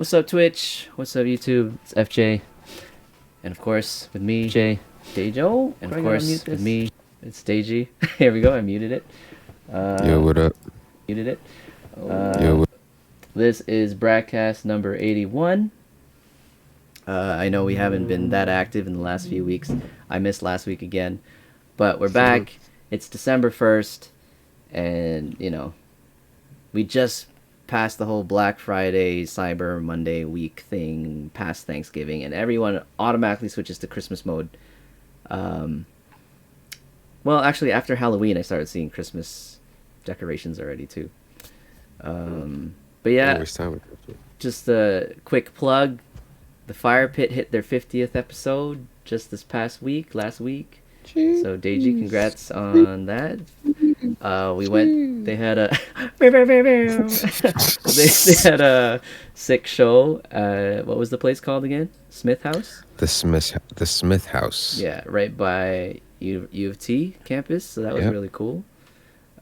What's up, Twitch? What's up, YouTube? It's FJ. And of course, with me, Dejo. And of course, with me, it's Deji. Here we go, I muted it. Yo, what up? Muted it. Yo, This is BrackCast number 81. I know we haven't been that active in the last few weeks. I missed last week again. But we're back. It's December 1st. And, you know, we just passed the whole Black Friday, Cyber Monday week thing, past Thanksgiving, and everyone automatically switches to Christmas mode. Well, actually, after Halloween, I started seeing Christmas decorations already too. But yeah, just a quick plug. The Fire Pit hit their 50th episode just this past week, last week. So Deji, congrats on that. We went. They had a they had a sick show. What was the place called again? Smith House. The Smith House. Yeah, right by U of T campus. So that was really cool.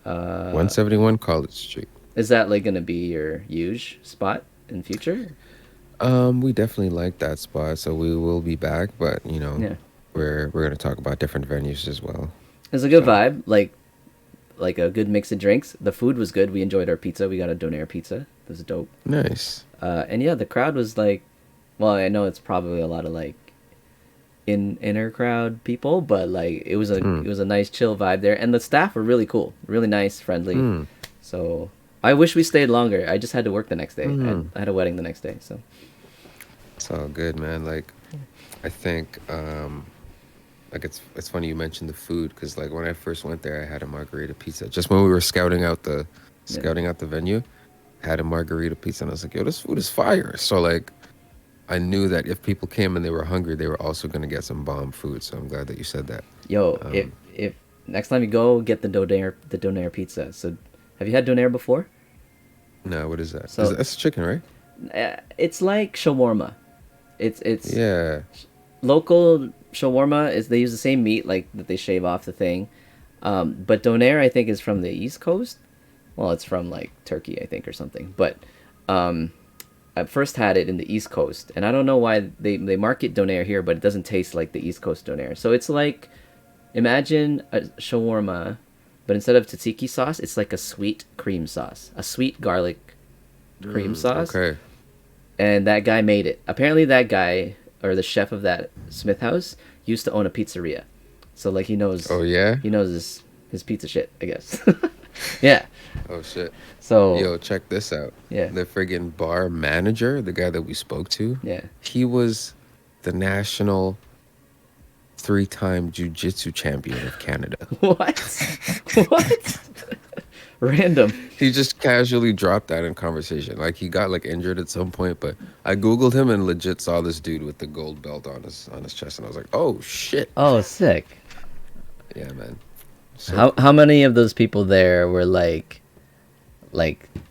171 College Street. Is that like gonna be your huge spot in future? We definitely like that spot, so we will be back. But you know, we're gonna talk about different venues as well. It's a good vibe, like a good mix of drinks. The food was good. We enjoyed our pizza. We got a donair pizza. It was dope. Nice. And yeah, the crowd was like, well, I know it's probably a lot of like inner crowd people, but like it was a nice chill vibe there, and the staff were really cool, really nice, friendly. So I wish we stayed longer. I just had to work the next day. I had a wedding the next day, so it's all good, man. Like I think like it's funny you mentioned the food, because like when I first went there, I had a margarita pizza. Just when we were scouting out the venue, I had a margarita pizza, and I was like, yo, this food is fire. So like I knew that if people came and they were hungry, they were also gonna get some bomb food. So I'm glad that you said that. Yo, if next time you go, get the donair pizza. So have you had donair before? No, what is that? So that's chicken, right? It's like shawarma. It's yeah. Local shawarma is they use the same meat like that they shave off the thing, but donair I think is from the East Coast. Well, it's from like Turkey I think or something. But I first had it in the East Coast, and I don't know why they market donair here, but it doesn't taste like the East Coast donair. So it's like, imagine a shawarma, but instead of tzatziki sauce, it's like a sweet cream sauce, a sweet garlic cream sauce. Okay. And that guy made it. Apparently that guy, or the chef of that Smith House, used to own a pizzeria. So like he knows. Oh yeah. He knows his pizza shit, I guess. Yeah. Oh shit. So yo, check this out. Yeah. The friggin' bar manager, the guy that we spoke to. Yeah. He was the national 3-time jiu-jitsu champion of Canada. What? What? Random. He just casually dropped that in conversation. Like he got like injured at some point, but I googled him and legit saw this dude with the gold belt on his chest, and I was like, oh shit. Oh, sick. Yeah, man. So, how many of those people there were like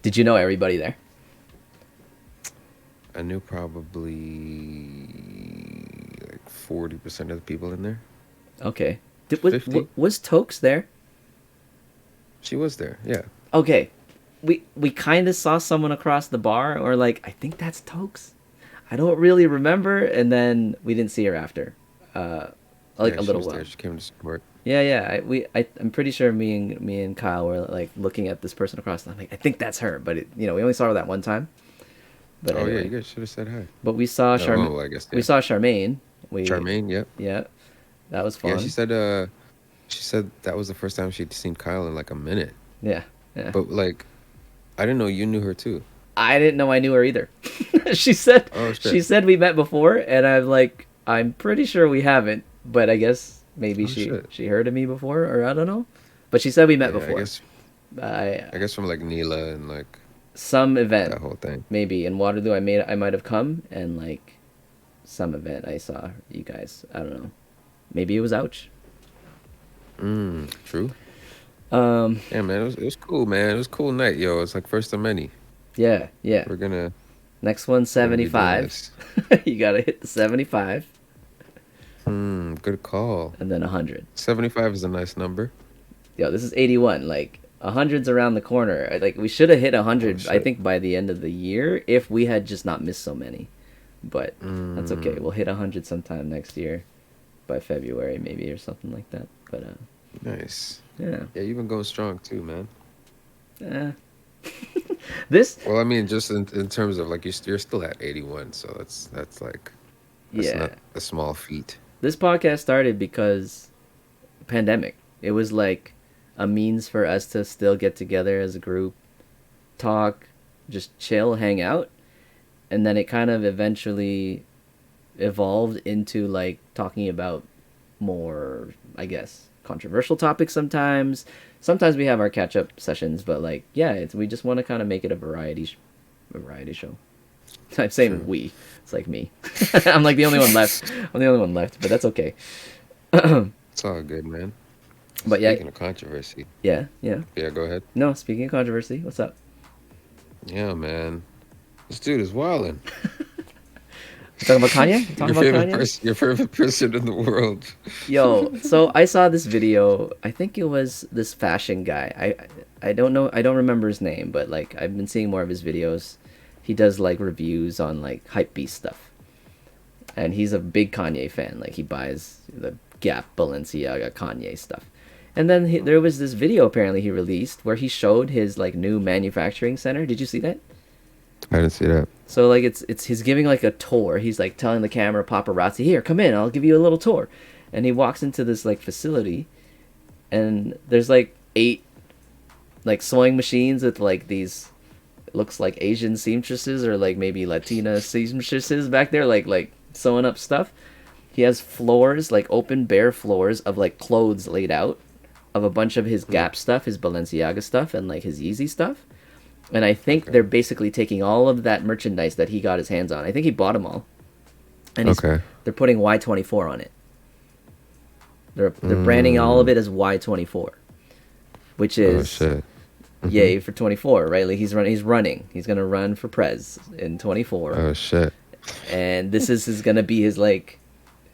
did you know everybody there? I knew probably like 40% of the people in there. Okay. Was Tokes there? She was there, yeah. Okay. We kind of saw someone across the bar, or like, I think that's Tokes. I don't really remember, and then we didn't see her after. A little while. There. She came to support. Yeah. I'm pretty sure me and Kyle were like looking at this person across, and I'm like, I think that's her, but we only saw her that one time. But anyway. Yeah, you guys should have said hi. But we saw Charmaine. Well, I guess, yeah. We saw Charmaine. Charmaine, yep. Yeah, that was fun. Yeah, she said that was the first time she'd seen Kyle in like a minute. Yeah. But like, I didn't know you knew her too. I didn't know I knew her either. She said she said we met before, and I'm like, I'm pretty sure we haven't, but I guess maybe she heard of me before, or I don't know. But she said we met before. I guess from like Neela and like some event, that whole thing. Maybe in Waterloo, I might have come, and like some event I saw you guys. I don't know. Maybe it was Ouch. True. Yeah, man, it was cool, man. It was a cool night, yo. It's like first of many. Yeah. We're gonna. Next one, 75. You gotta hit the 75. Good call. And then 100. 75 is a nice number. Yo, this is 81. Like, 100's around the corner. Like we should have hit Oh 100, I shit. think, by the end of the year if we had just not missed so many. But that's okay. Mm, We'll hit 100 sometime next year, by February maybe or something like that. But nice. yeah, Yeah, you've been going strong too, man. eh. This Well, I mean, just in terms of like you're still at 81, so that's like that's yeah, not a small feat. this podcast started because pandemic. It was like a means for us to still get together as a group, talk, just chill, hang out, and then it kind of eventually evolved into like talking about more, I guess, controversial topics sometimes. Sometimes we have our catch up sessions, but like, yeah, we just want to kind of make it a variety show. I'm saying True. we. It's like me. I'm like the only one left. I'm the only one left, but that's okay. But It's all good, man. yeah, Speaking of controversy, yeah. yeah, go ahead. No, speaking of controversy, what's up? Yeah, man. This dude is wilding. You talking about Kanye? You talking about Kanye? Your favorite person in the world. Yo, so I saw this video. I think it was this fashion guy. I don't know. I don't remember his name, but like I've been seeing more of his videos. He does like reviews on like hype beast stuff, and he's a big Kanye fan. Like he buys the Gap, Balenciaga, Kanye stuff. And then there was this video apparently he released where he showed his like new manufacturing center. Did you see that? I didn't see that. So like it's he's giving like a tour. He's like telling the camera paparazzi, "Here, come in. I'll give you a little tour." And he walks into this like facility, and there's like 8 like sewing machines with like these looks like Asian seamstresses or like maybe Latina seamstresses back there like sewing up stuff. He has floors, like open bare floors of like clothes laid out of a bunch of his Hmm. Gap stuff, his Balenciaga stuff, and like his Yeezy stuff. And I think Okay. they're basically taking all of that merchandise that he got his hands on. I think he bought them all, and Okay. they're putting Y24 on it. They're branding all of Mm. it as Y24, which Oh is shit. Hmm. yay for 24, right? Like he's running. He's gonna run for prez in 24, Oh shit. and this is gonna be his like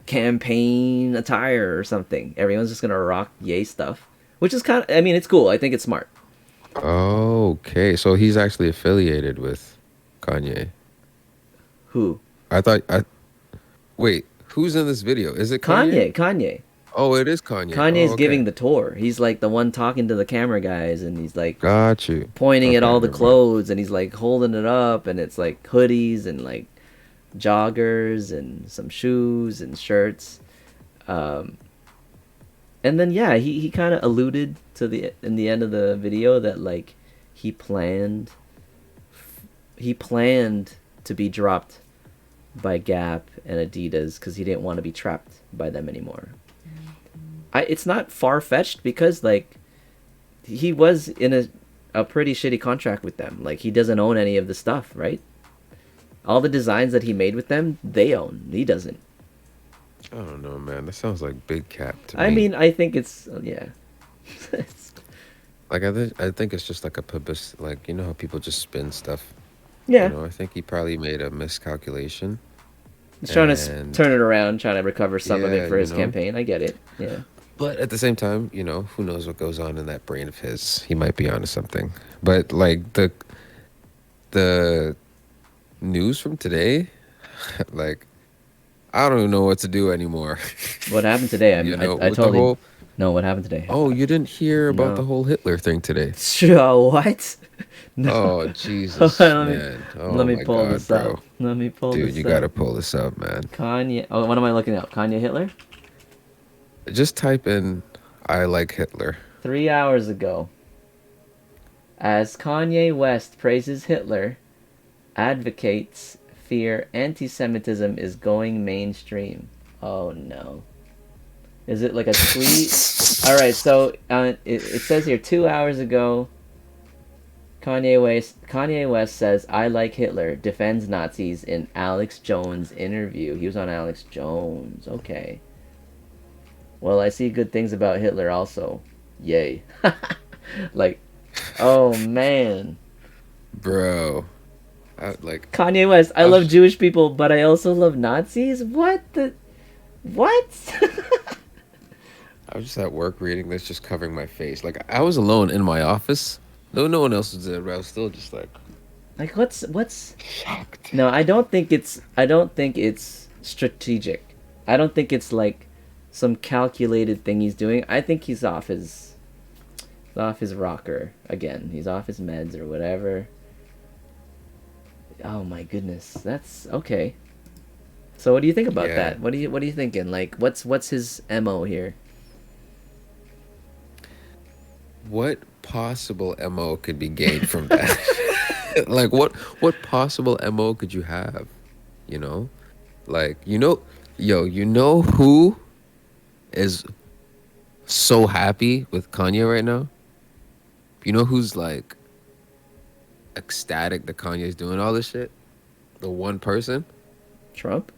campaign attire or something. Everyone's just gonna rock yay stuff, which is kind of. I mean, it's cool. I think it's smart. Okay, so he's actually affiliated with Kanye. Who? I thought I wait, who's in this video? Is it Kanye? Kanye. Oh, it is Kanye. Oh, Kanye's okay. giving the tour. He's like the one talking to the camera guys, and he's like Got you. pointing at Okay, all the never mind. clothes, and he's like holding it up, and it's like hoodies and like joggers and some shoes and shirts. Um, and then yeah, he kind of alluded to the in the end of the video that like he planned he planned to be dropped by Gap and Adidas because he didn't want to be trapped by them anymore. It's not far fetched because like he was in a pretty shitty contract with them. Like he doesn't own any of the stuff, right? All the designs that he made with them, they own. He doesn't. I don't know, man. That sounds like big cap to I me. mean, I think it's yeah. Like I think it's just like a publicity. Like you know how people just spin stuff. You Yeah, know, I think he probably made a miscalculation, he's trying to and turn it around, trying to recover some of it yeah, for you his know. campaign. I get it. Yeah. But at the same time, you know, who knows what goes on in that brain of his? He might be onto something. But like the news from today, like I don't even know what to do anymore. What happened today? You know, I with the totally whole know what happened today. oh, you didn't hear about the No. whole Hitler thing today. Sure. What? No. Oh, Hold Jesus, on, man. let Oh me my pull God, this up. bro. Let me pull Dude, you this gotta up. pull this up, man. Kanye. Oh, what am I looking up? Kanye Hitler? Just type in I like Hitler. 3 hours ago, as Kanye West praises Hitler, advocates fear anti-Semitism is going mainstream. Oh no. Is it like a tweet? All right, so it says here 2 hours ago, Kanye West says I like Hitler, defends Nazis in Alex Jones interview. He was on Alex Jones. Okay. Well, I see good things about Hitler also. Yay. Like, oh man. Bro. Like Kanye West, I I've love Jewish people, but I also love Nazis? What the what? I was just at work reading this, just covering my face. Like I was alone in my office. No one else was there, but I was still just like Like what's shocked. No, I don't think it's strategic. I don't think it's like some calculated thing he's doing. I think he's off his rocker again. He's off his meds or whatever. Oh my goodness. That's okay. So what do you think about Yeah. that? What are you thinking? Like what's his MO here? What possible MO could be gained from that? Like what possible MO could you have? You know? Like, you know who is so happy with Kanye right now? You know who's like ecstatic that Kanye's doing all this shit? The one person? Trump?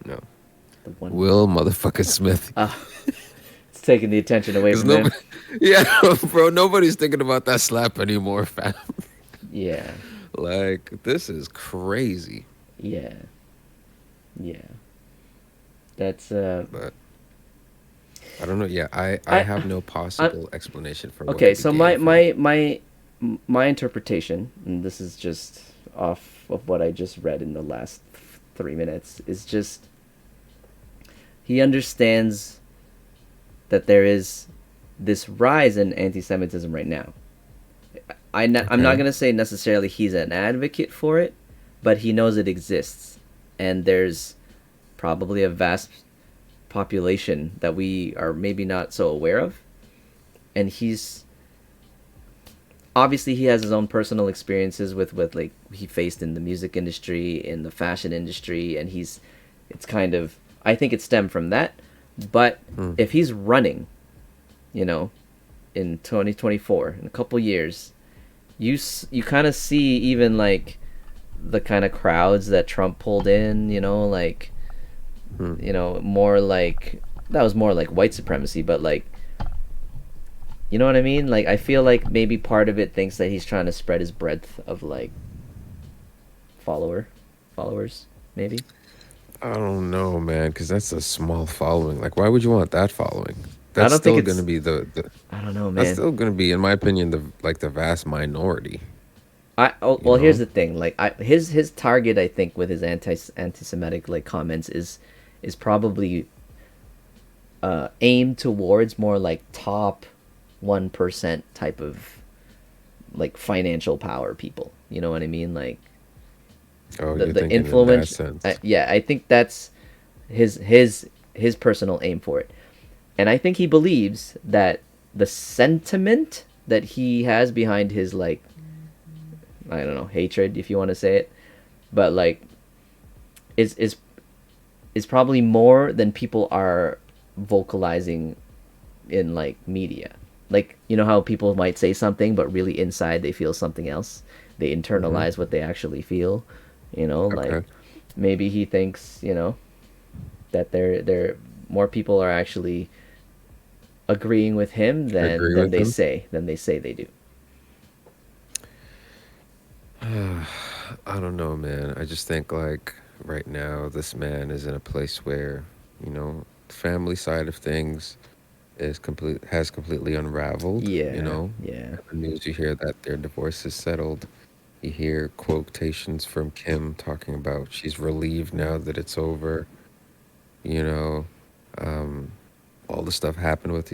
No. The one Will motherfucking Smith. it's taking the attention away Because from him. nobody, yeah, bro, nobody's thinking about that slap anymore, fam. Yeah. Like, this is crazy. Yeah. Yeah. That's But I don't know. Yeah, I I have no I possible explanation for what okay, could be so gained from. my interpretation, and this is just off of what I just read in the last 3 minutes, is just he understands that there is this rise in anti-Semitism right now. I'm not Okay. gonna say necessarily he's an advocate for it, but he knows it exists, and there's probably a vast population that we are maybe not so aware of, and he's obviously he has his own personal experiences with like he faced in the music industry, in the fashion industry, and it's kind of, I think it stemmed from that. But Hmm. if he's running, you know, in 2024, in a couple years, you kind of see even like the kind of crowds that Trump pulled in, like, Hmm. more like that was more like white supremacy, but like, you know what I mean? Like, I feel like maybe part of it thinks that he's trying to spread his breadth of like follower followers, maybe. I don't know, man, because that's a small following. Like, why would you want that following? I That's don't think still gonna it's. be the I don't know, that's man. still gonna be, in my opinion, the vast minority. You Well, here's know? the thing. Like, his target, I think, with his anti-Semitic like comments is probably aimed towards more like top 1% type of like financial power people. You know what I mean? Like Oh, the you're the thinking in that influence. sense. Yeah, I think that's his personal aim for it, and I think he believes that the sentiment that he has behind his like, I don't know, hatred, if you want to say it, but like is is is probably more than people are vocalizing in like media. Like, you know how people might say something but really inside they feel something else. They Hmm. internalize what they actually feel. Like Okay. maybe he thinks, that there more people are actually agreeing with him I than agree than with they him. say they do. I don't know, man. I just think like right now this man is in a place where, family side of things has completely unraveled, Yeah, yeah. The news you hear that their divorce is settled. You hear quotations from Kim talking about she's relieved now that it's over, you know. Um, all the stuff happened with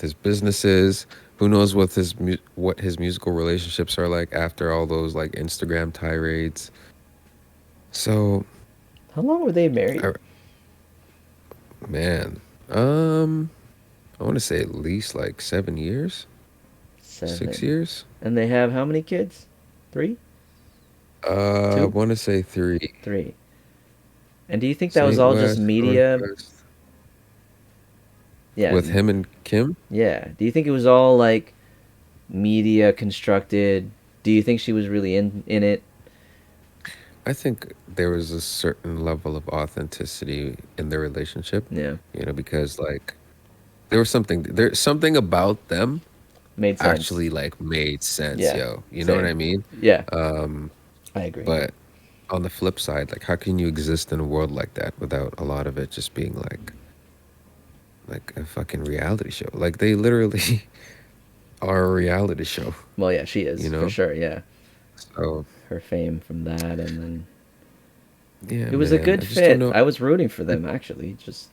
his businesses. Who knows what his musical relationships are like after all those like Instagram tirades. So, How long were they married? I, man, um, I want to say at least like 7 years, 6 7. years. And they have how many kids? 3? I 2? want to say three. 3. And do you think that was Saint all just West, media? Northwest, Yeah, with him and Kim. yeah. Do you think it was all like media constructed? Do you think she was really in it? I think there was a certain level of authenticity in their relationship, Yeah, because like there's something about them made sense. actually like made sense, Yeah, yo. You know what same. I mean? Yeah, Um, I agree. but on the flip side, like how can you exist in a world like that without a lot of it just being like a fucking reality show. Like they literally are a reality show, Well, yeah, she you is for know? sure. Yeah, So her fame from that, and then yeah, it was a man. good I just don't fit. know. I was rooting for them actually. Just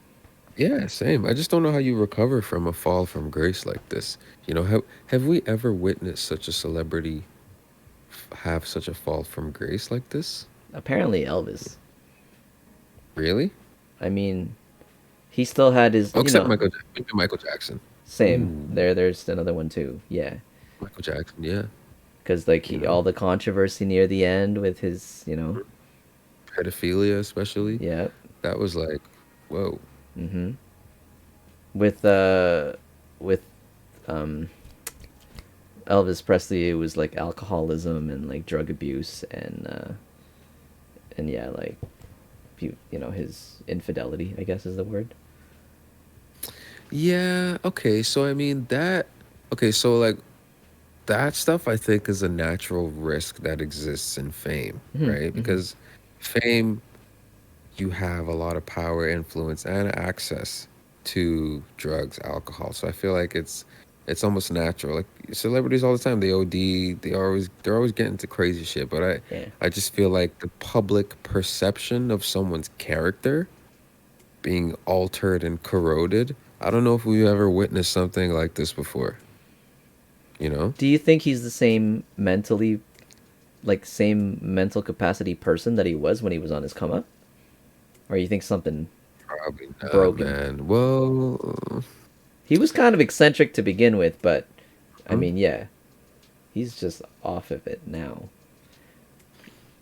Yeah, same. I just don't know how you recover from a fall from grace like this. You know, have we ever witnessed such a celebrity have such a fall from grace like this? apparently Elvis. Really? I mean, he still had his, Oh, except maybe Michael Jackson. same. Ooh, There's another one too. Yeah, Michael Jackson. Yeah, because like you he know, all the controversy near the end with his. pedophilia especially. Yeah. That was like, whoa. Mm-hmm. With um Elvis Presley, it was like alcoholism and like drug abuse and yeah, like his infidelity, I guess is the word. Yeah. Okay. So I mean that. Okay. So like that stuff, I think, is a natural risk that exists in fame, Mm-hmm. right? Mm-hmm. Because fame, you have a lot of power, influence, and access to drugs, alcohol. So I feel like it's almost natural. Like celebrities all the time, they OD, they're always getting into crazy shit. But Yeah. I just feel like the public perception of someone's character being altered and corroded. I don't know if we've ever witnessed something like this before. You know? Do you think he's the same mentally, like same mental capacity person that he was when he was on his come up, or you think something Probably not, broken? man. Well, He was kind of eccentric to begin with, but I hmm? mean, yeah, he's just off of it now.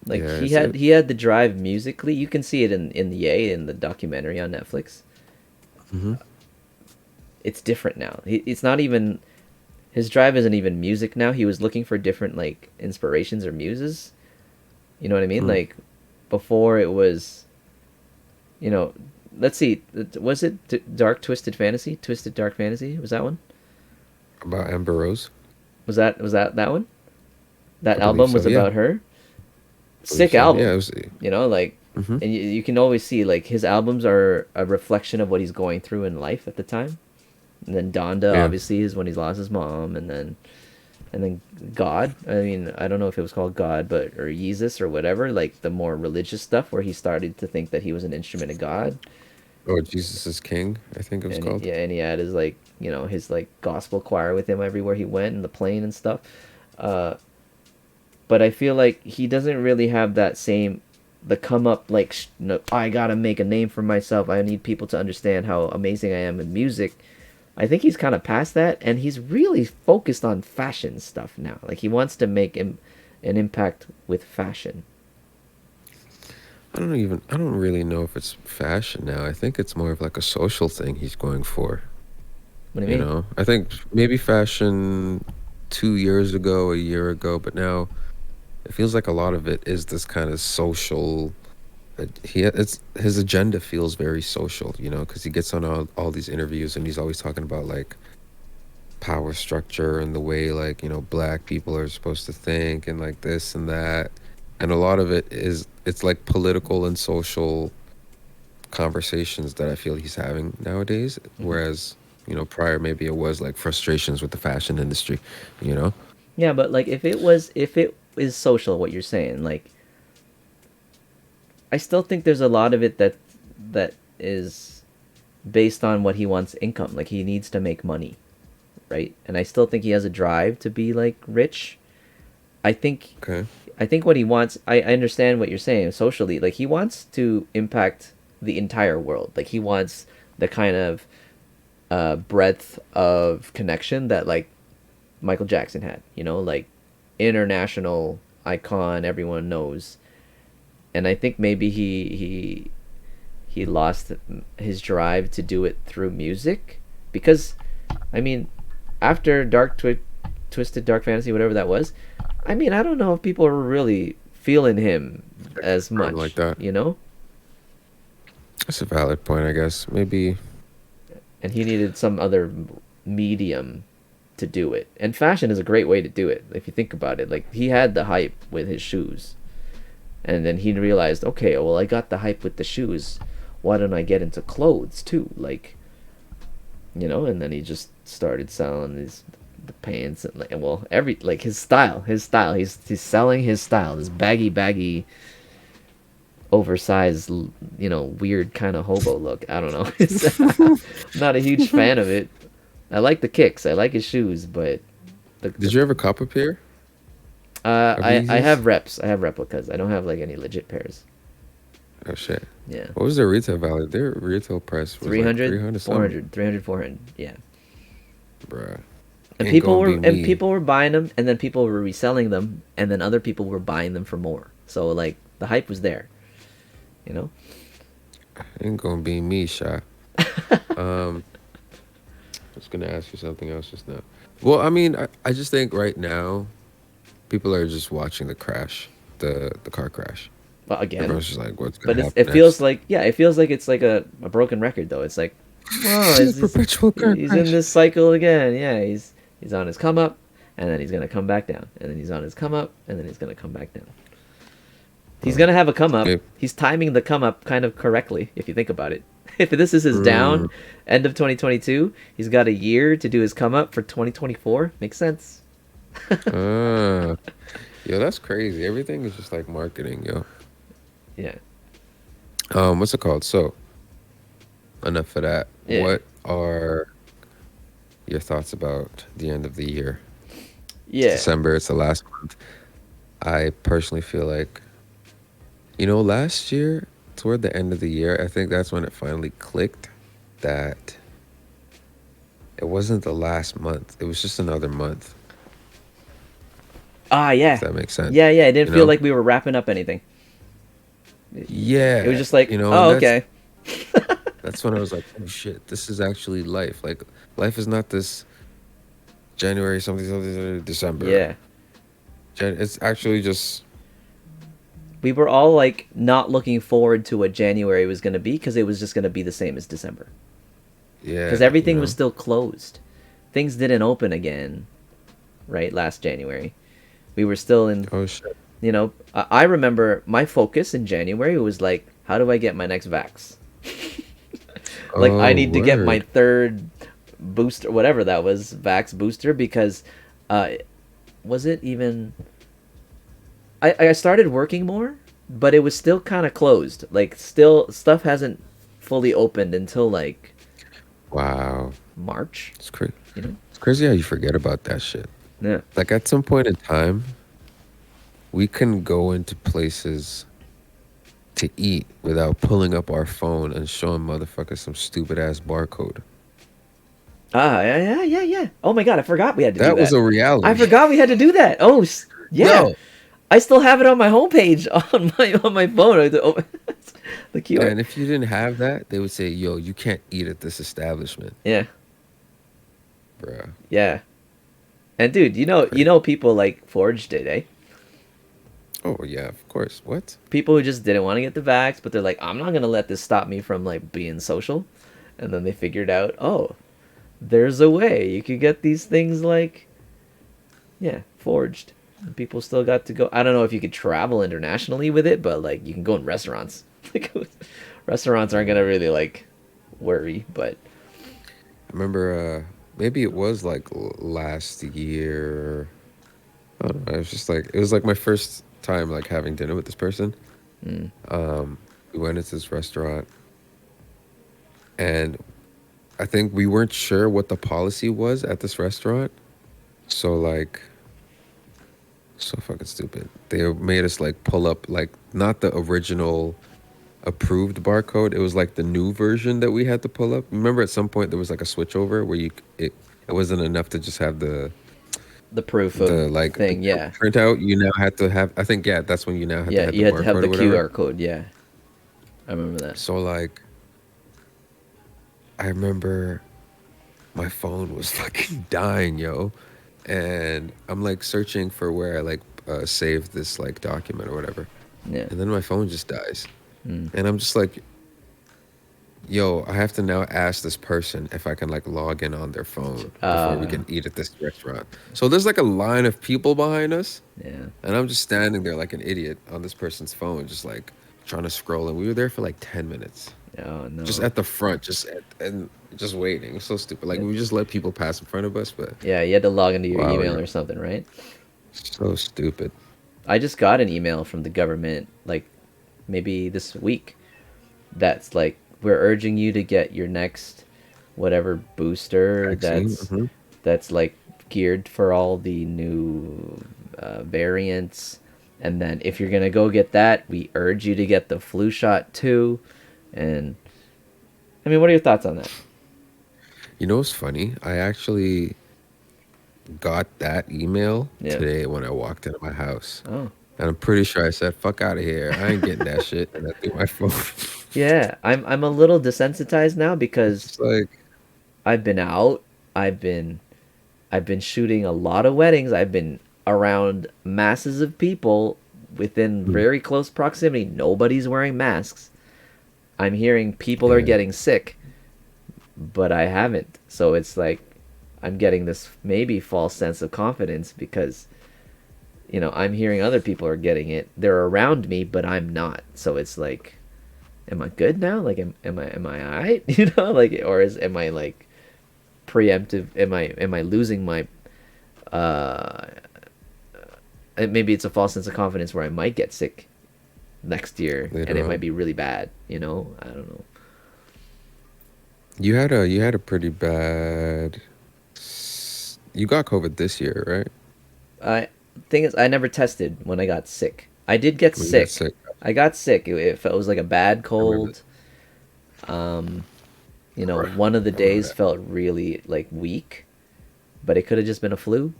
Like Yeah, he is had it? he had the drive musically. You can see it in the A in the documentary on Netflix. Hmm. It's different now. It's not even his drive isn't even music now. He was looking for different like inspirations or muses. You know what I mean? Hmm. Like before it was, you know, let's see, was it Dark Twisted Fantasy? Twisted Dark Fantasy? Was that one? About Amber Rose? Was that one? That I believe album so. was Yeah, about her. I believe Sick so. Yeah, album. it was. Like, Hmm. and you can always see like his albums are a reflection of what he's going through in life at the time. And then Donda Yeah. obviously is when he's lost his mom, and then God. I mean, I don't know if it was called God, but or Jesus or whatever. Like the more religious stuff, where he started to think that he was an instrument of God, Oh, Jesus is King, I think it was called. yeah, and he had his like his like gospel choir with him everywhere he went, and the plane and stuff. Uh, but I feel like he doesn't really have that same the come up like no, I gotta make a name for myself. I need people to understand how amazing I am in music. I think he's kind of past that, and he's really focused on fashion stuff now. Like he wants to make an impact with fashion. I don't really know if it's fashion now. I think it's more of like a social thing he's going for. What do you You mean? know, I think maybe fashion 2 years ago, a year ago, but now it feels like a lot of it is this kind of social. It's his agenda feels very social, you know, because he gets on all these interviews and he's always talking about like power structure and the way like black people are supposed to think and like this and that, and a lot of it is it's like political and social conversations that I feel he's having nowadays, Hmm. whereas prior maybe it was like frustrations with the fashion industry, you know. Yeah, but like if it is social, what you're saying, like I still think there's a lot of it that is based on what he wants income. Like he needs to make money, right? And I still think he has a drive to be like rich. I think Okay. I think what he wants, I understand what you're saying socially. Like he wants to impact the entire world. Like he wants the kind of breadth of connection that like Michael Jackson had. Like international icon, everyone knows. And I think maybe he lost his drive to do it through music because, I mean, after Twisted Dark Fantasy, whatever that was, I mean, I don't know if people are really feeling him as Something like much, that. That's a valid point, I guess. Maybe. and he needed some other medium to do it. And fashion is a great way to do it if you think about it. Like he had the hype with his shoes, and then he realized, okay, well, I got the hype with the shoes. Why don't I get into clothes too? Like you know, and then he just started selling the pants and like, well, every like his style. He's selling his style, this baggy, oversized, you know, weird kind of hobo look. I don't know. I'm not a huge fan of it. I like the kicks. I like his shoes, but Did you ever cop a pair of I Yeezys? have reps. I have replicas. I don't have like any legit pairs. Oh shit. Yeah. What was their retail value? Their retail price was like 300, 300 something. 400, 300, 400. Yeah. Bruh. And Ain't gonna be me. people were buying them, and then people were reselling them, and then other people were buying them for more. So like the hype was there, you know. Ain't gonna be me, Sha. Um, I was gonna ask you something else just now. Well, I mean, I just think right now people are just watching the crash, the car crash. Well, again, Everyone's just like, what's but gonna happen it feels next? like, yeah, it feels like it's like a broken record though. It's like, oh, It's a perpetual car he's in crash. this cycle again. Yeah, he's on his come up, and then he's gonna come back down, and then he's on his come up, and then he's gonna come back down. He's Well, gonna have a come up. maybe, He's timing the come up kind of correctly, if you think about it. If this is his down, mm, end of 2022, he's got a year to do his come up for 2024. Makes sense. uh, yo, that's crazy. Everything is just like marketing, yo. Yeah. What's it called? So, enough of that. Yeah. What are your thoughts about the end of the year? It's Yeah. December, it's the last month. I personally feel like, last year, toward the end of the year, I think that's when it finally clicked that it wasn't the last month. It was just another month, Ah, if yeah. that makes sense. Yeah, yeah. It didn't You feel know? like we were wrapping up anything. It was Yeah. just like, And oh, okay. that's when I was like, oh shit, this is actually life. Like life is not this January something something, something December. Yeah. It's actually just We were all like not looking forward to what January was going to be because it was just going to be the same as December. Because yeah, everything was still closed. Things didn't open again, right, last January. We were still in, Oh shit. you know, I remember my focus in January was like, how do I get my next vax? Like, I Oh need to get my word. third booster, whatever that was, vax booster, because uh, was it even. I started working more, but it was still kind of closed. Like, still, stuff hasn't fully opened until like Wow. March, It's crazy. you know? It's crazy how you forget about that shit. Yeah. Like at some point in time, we can go into places to eat without pulling up our phone and showing motherfuckers some stupid ass barcode. Ah, yeah. Oh my god, I forgot we had to do That was that. a I reality. forgot we had to do that. Oh, yeah. Yo, I still have it on my homepage on my phone. I had to open the QR. and if you didn't have that, they would say, "Yo, you can't eat at this establishment, Yeah, bruh." yeah. And dude, Crazy. people like forged it, eh? Oh yeah, of course. What? People who just didn't want to get the vax, but they're like, I'm not gonna let this stop me from like being social. And then they figured out, oh, there's a way you could get these things like, yeah, forged. And people still got to go. I don't know if you could travel internationally with it, but like you can go in restaurants. Like, restaurants aren't gonna really like worry, but I remember. Maybe it was like last year. I don't know. It was just like it was like my first time like having dinner with this person. mm, We went into this restaurant, and I think we weren't sure what the policy was at this restaurant. So like, so fucking stupid. They made us like pull up like not the original approved barcode. It was like the new version that we had to pull up. Remember at some point there was like a switchover where it wasn't enough to just have the proof of the like the thing, yeah, printout. You now had to have. I think yeah, that's when you now had to yeah, have the you had to have barcode the or whatever. QR code, yeah. I remember that. So like, I remember my phone was fucking dying, yo, and I'm like searching for where I like saved this like document or whatever, Yeah. and then my phone just dies, Mm. and I'm just like, yo, I have to now ask this person if I can like log in on their phone before we can eat at this restaurant. So there's like a line of people behind us, Yeah. and I'm just standing there like an idiot on this person's phone, just like trying to scroll, and we were there for like 10 minutes. Oh just no. at the front, and just waiting. It's so stupid. Like Yeah. we just let people pass in front of us, but Yeah, you had to log into your wow, email you're or something, right? so stupid. I just got an email from the government like maybe this week that's like we're urging you to get your next whatever booster Vaccine. that's like geared for all the new variants. And then if you're gonna go get that, we urge you to get the flu shot too. And I mean, what are your thoughts on that? You know what's funny? I actually got that email Yeah. today when I walked into my house. Oh. And I'm pretty sure I said, fuck out of here. I ain't getting that shit. And I threw my phone. Yeah, I'm a little desensitized now because It's like, I've been out. I've been I've been shooting a lot of weddings. I've been around masses of people within hmm, very close proximity. Nobody's wearing masks. I'm hearing people are yeah, getting sick, but I haven't. So it's like I'm getting this maybe false sense of confidence because I'm hearing other people are getting it. They're around me, but I'm not. So it's like am I good now? Like am I all right? Like or is am I like preemptive am I losing my uh maybe it's a false sense of confidence where I might get sick next year and later it might on. be really bad, I don't know. You had a pretty bad. You got COVID this year, right? I thing is I never tested when I got sick. I did get When you got sick. sick, I got sick. It was like a bad I remember. cold. Um, one of the I remember days that. felt really like weak, but it could have just been a flu.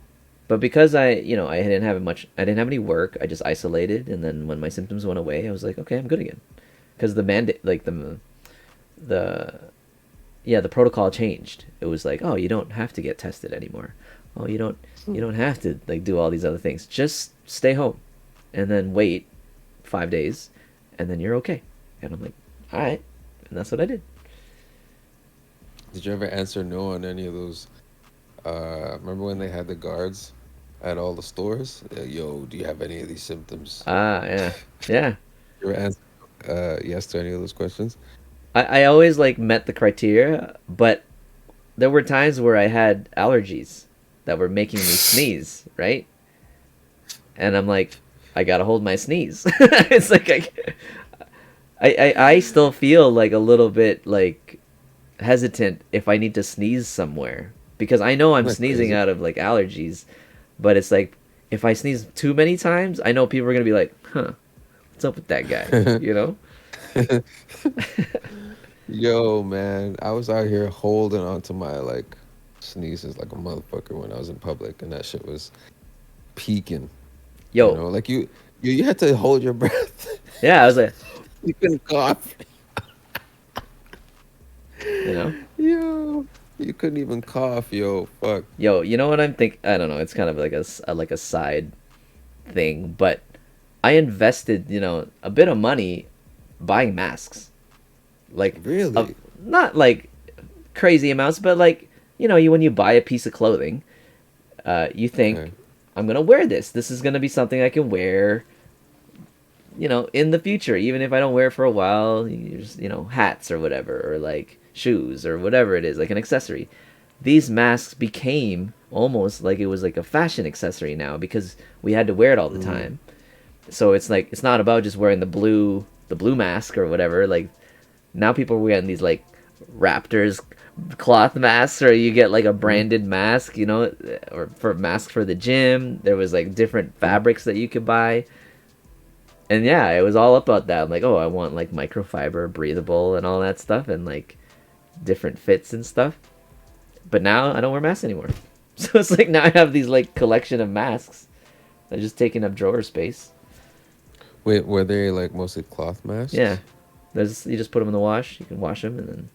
But because I didn't have any work. I just isolated, and then when my symptoms went away, I was like, okay, I'm good again. Because the mandate, like the yeah, the protocol changed. It was like, oh, you don't have to get tested anymore. Oh, you don't have to like do all these other things. Just stay home, and then wait 5 days, and then you're okay. And I'm like, all right, and that's what I did. Did you ever answer no on any of those? Remember when they had the guards at all the stores? Yo, do you have any of these symptoms? Ah, yeah, yeah. You ever answer yes to any of those questions? I always like met the criteria, but there were times where I had allergies that were making me sneeze, right? And I'm like, I gotta hold my sneeze. It's like I still feel like a little bit like hesitant if I need to sneeze somewhere because I know I'm Isn't that sneezing crazy? out of like allergies, but it's like if I sneeze too many times, I know people are gonna be like, "Huh, what's up with that guy?" You know? Yo, man, I was out here holding on to my like sneezes like a motherfucker when I was in public, and that shit was peaking. Yo, Like you had to hold your breath. yeah, I was like, You couldn't cough. you know, Yo, you couldn't even cough. Yo, fuck. yo, you know what I'm think? I don't know. It's kind of like like a side thing, but I invested, a bit of money buying masks, like, Really? not like crazy amounts, but like, you when you buy a piece of clothing, you Okay. think, I'm gonna wear this. This is gonna be something I can wear, in the future, even if I don't wear it for a while. You just, hats or whatever, or like shoes or whatever it is, like an accessory. These masks became almost like it was like a fashion accessory now because we had to wear it all the Mm. time. So it's like it's not about just wearing the blue mask or whatever. Like now people are wearing these like Raptors cloth masks, or you get like a Mm. branded mask, or for mask for the gym. There was like different fabrics that you could buy. And yeah, it was all about that. I'm like, oh, I want like microfiber, breathable, and all that stuff, and like different fits and stuff. But now I don't wear masks anymore. So it's like now I have these like collection of masks that are just taking up drawer space. Wait, were they like mostly cloth Yeah, masks? there's you just put them in the wash. You can wash them, and then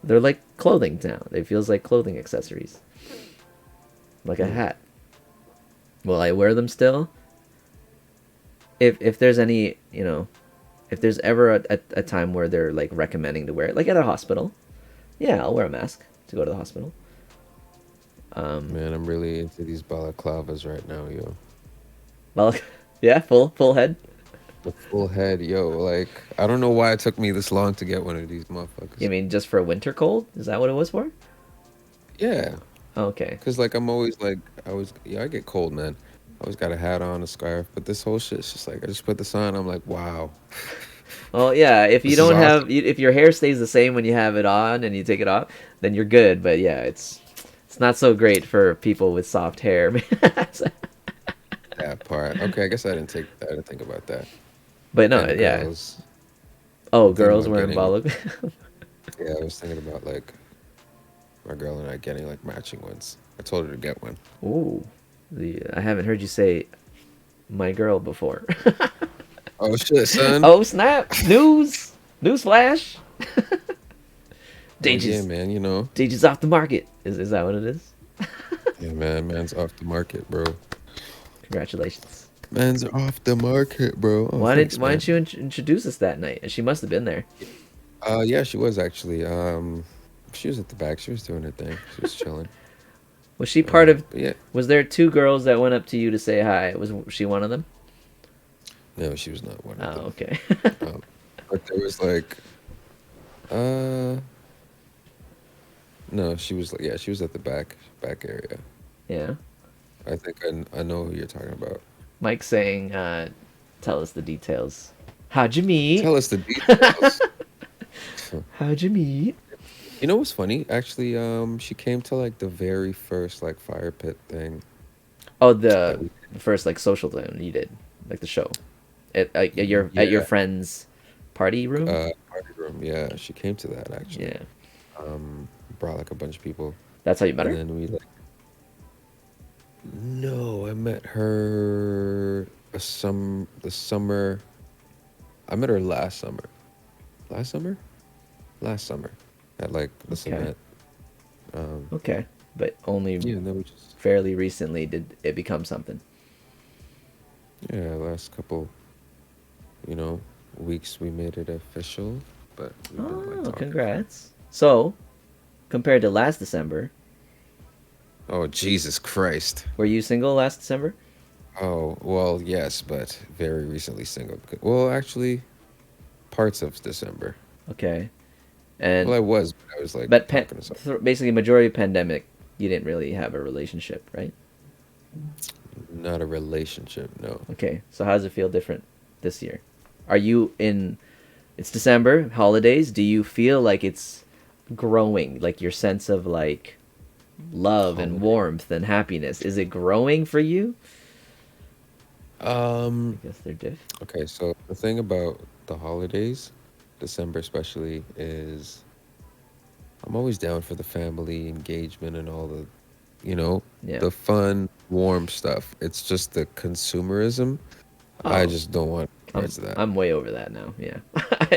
they're like clothing now. They feels like clothing accessories, like a Hmm. hat. Will I wear them still? If there's any, if there's ever a time where they're like recommending to wear it, like at a hospital, yeah, I'll wear a mask to go to the hospital. Um, Man, I'm really into these balaclavas right now, yo. well, yeah, full head. The full head, yo. Like, I don't know why it took me this long to get one of these You motherfuckers. mean just for winter cold? Is that what it was for? Yeah, Okay. cause like I'm always like, yeah, I get cold, man. I always got a hat on, a scarf, but this whole shit's just like, I just put this on. I'm like, wow, Well, yeah, if you this is don't awesome. have, if your hair stays the same when you have it on and you take it off, then you're good. But yeah, it's not so great for people with soft hair. That part. Okay, I guess I didn't think about that. But no, And yeah. girls, Oh, I'm thinking girls about wearing getting one. ball. Yeah, I was thinking about like my girl and I getting like matching ones. I told her to get one. Ooh, I haven't heard you say my girl before. Oh shit, son. Oh snap! News flash. Oh yeah, Deji's man. You know, Deji's off the market. Is that what it is? yeah, man. Man's off the market, bro. Congratulations. Man's off the market, bro. Oh, thanks, Why man. didn't you introduce us that night? She must have been there. Yeah, she was actually. She was at the back. She was doing her thing. She was chilling. Was she part of? But yeah, Was there two girls that went up to you to say hi? Was she one of them? no, she was not one of Oh, them. okay. Um, but there was like, uh, no, she was like, yeah, she was at the back area. Yeah. I think I know who you're talking about. Mike's saying, tell us the details. How'd you meet? Tell us the details. How'd you meet? You know what's funny? Actually, she came to like the very first like fire pit thing Oh, that the we. first like social thing you did, like the show, at your Yeah, friend's party room. party room. Yeah, she came to that actually. Yeah, Brought like a bunch of people, that's how you met and her. then we like. No, I met her the summer. I met her last summer. Last summer? Last summer at like this Okay. event. Um, Okay, but only yeah, and then we just fairly recently did it become something. yeah, last couple, you know, weeks we made it official, but we've been like Oh, talking for. congrats! So, compared to last December, Oh, Jesus Christ. were you single last December? Oh, well, yes, but very recently single. Well, actually, parts of December. Okay, and Well, I was, but I was like but talking to someone. basically majority of pandemic, you didn't really have a relationship, right? Not a relationship, no. Okay, so how does it feel different this year? Are you in? It's December, holidays. Do you feel like it's growing, like your sense of like love and Holiday. warmth and happiness? Is it growing for you? Um, I guess they're diff. okay, so the thing about the holidays, December especially, is I'm always down for the family engagement and all the, you know, Yeah. the fun, warm stuff. It's just the consumerism. I Oh, just don't want I'm parts of that. I'm way over that now. Yeah.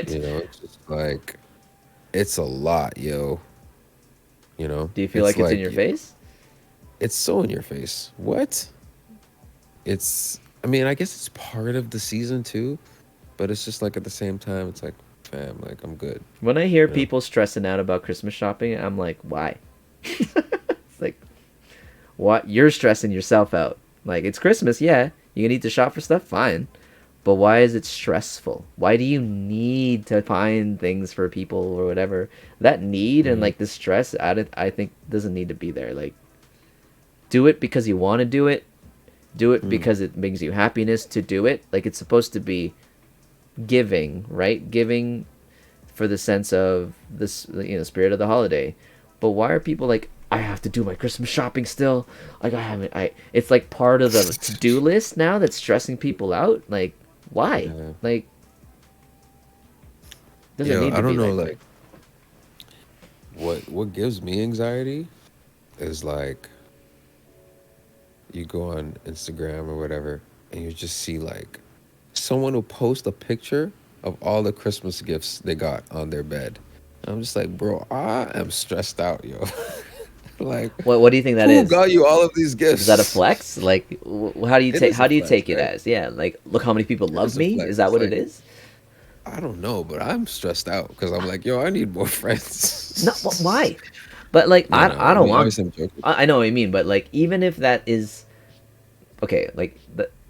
You know, it's just like it's a lot, yo. You know, Do you feel it's like it's in like your face? it's so in your face. What? It's. I mean, I guess it's part of the season too, but it's just like at the same time, it's like, fam, like I'm good. When I hear You know. people stressing out about Christmas shopping, I'm like, why? It's like, what? You're stressing yourself out. Like, it's Christmas, yeah. You need to shop for stuff, fine. But why is it stressful? Why do you need to find things for people or whatever? That need and Mm, like the stress added, I think doesn't need to be there. Like, do it because you want to do it. Do it mm, because it brings you happiness to do it. Like, it's supposed to be giving, right? Giving for the sense of this, spirit of the holiday. But why are people like, I have to do my Christmas shopping still? Like, I haven't. It's like part of the to do list now that's stressing people out. Like, why? yeah. Like, doesn't Yo, need I to don't be know, that way. like what gives me anxiety is like you go on Instagram or whatever and you just see like someone will post a picture of all the Christmas gifts they got on their bed. I'm just like, bro, I am stressed out, yo. Like, What do you think that who is? got you all of these Is that a gifts? flex? Like, how do you It take is a how do you flex, take it right? as? Yeah, like, look how many people It love is a me. flex. Is that It's what it like, is? I don't know, but I'm stressed out because I'm like, yo, I need more No, friends. why? But like, No, I no. I don't mean, want. obviously, I'm joking. I know what you mean, but like, even if that is okay, like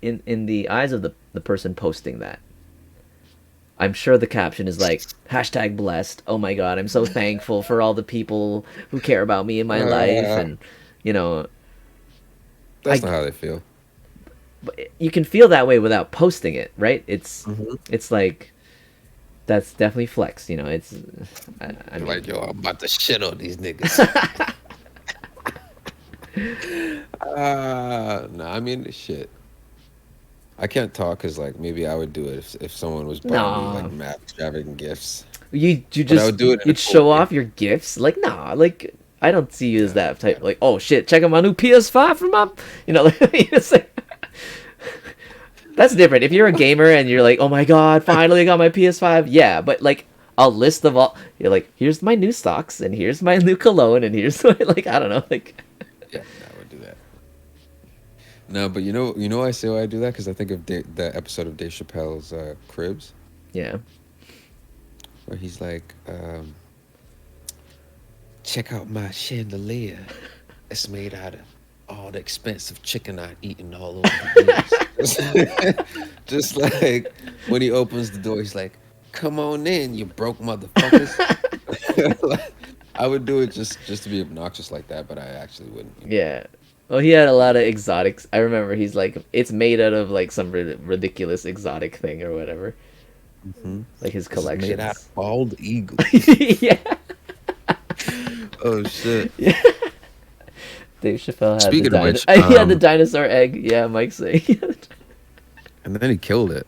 in the eyes of the person posting that, I'm sure the caption is like hashtag blessed. Oh my god, I'm so thankful for all the people who care about me in my life, Uh, and you know, that's I not how they feel. you can feel that way without posting it, right? Hmm. It's like that's definitely flex. You know, it's I You're mean, like, yo, I'm about to shit on these niggas. No, I mean, shit. I can't talk because like maybe I would do it if someone was buying me like nah. mad extravagant gifts, You but I just would do it in a you'd cool show way. off your gifts, like nah, like I don't see you as Yeah, that type. yeah, Like oh shit, check out my new PS5 from my, you know, like, it's like, that's different. If you're a gamer and you're like, oh my god, finally I got my PS5, yeah, but like a list of all, you're like, here's my new stocks and here's my new cologne and here's my, like I don't know, like yeah. I would do that. No, but I say why I do that because I think of the episode of Dave Chappelle's Cribs yeah. where he's like, check out my chandelier. It's made out of all the expensive chicken I've eaten all over the years. Just like when he opens the door, he's like, "Come on in, you broke motherfuckers." I would do it just to be obnoxious like that, but I actually wouldn't. Yeah. Well, he had a lot of exotics. I remember he's like, it's made out of like some ridiculous exotic thing or whatever. Hmm. Like his This is made out collections. of bald eagles. Yeah. Oh shit! Yeah. Dave Chappelle had the Speaking of which, he had the dinosaur egg. Yeah, Mike's saying. and then he killed it.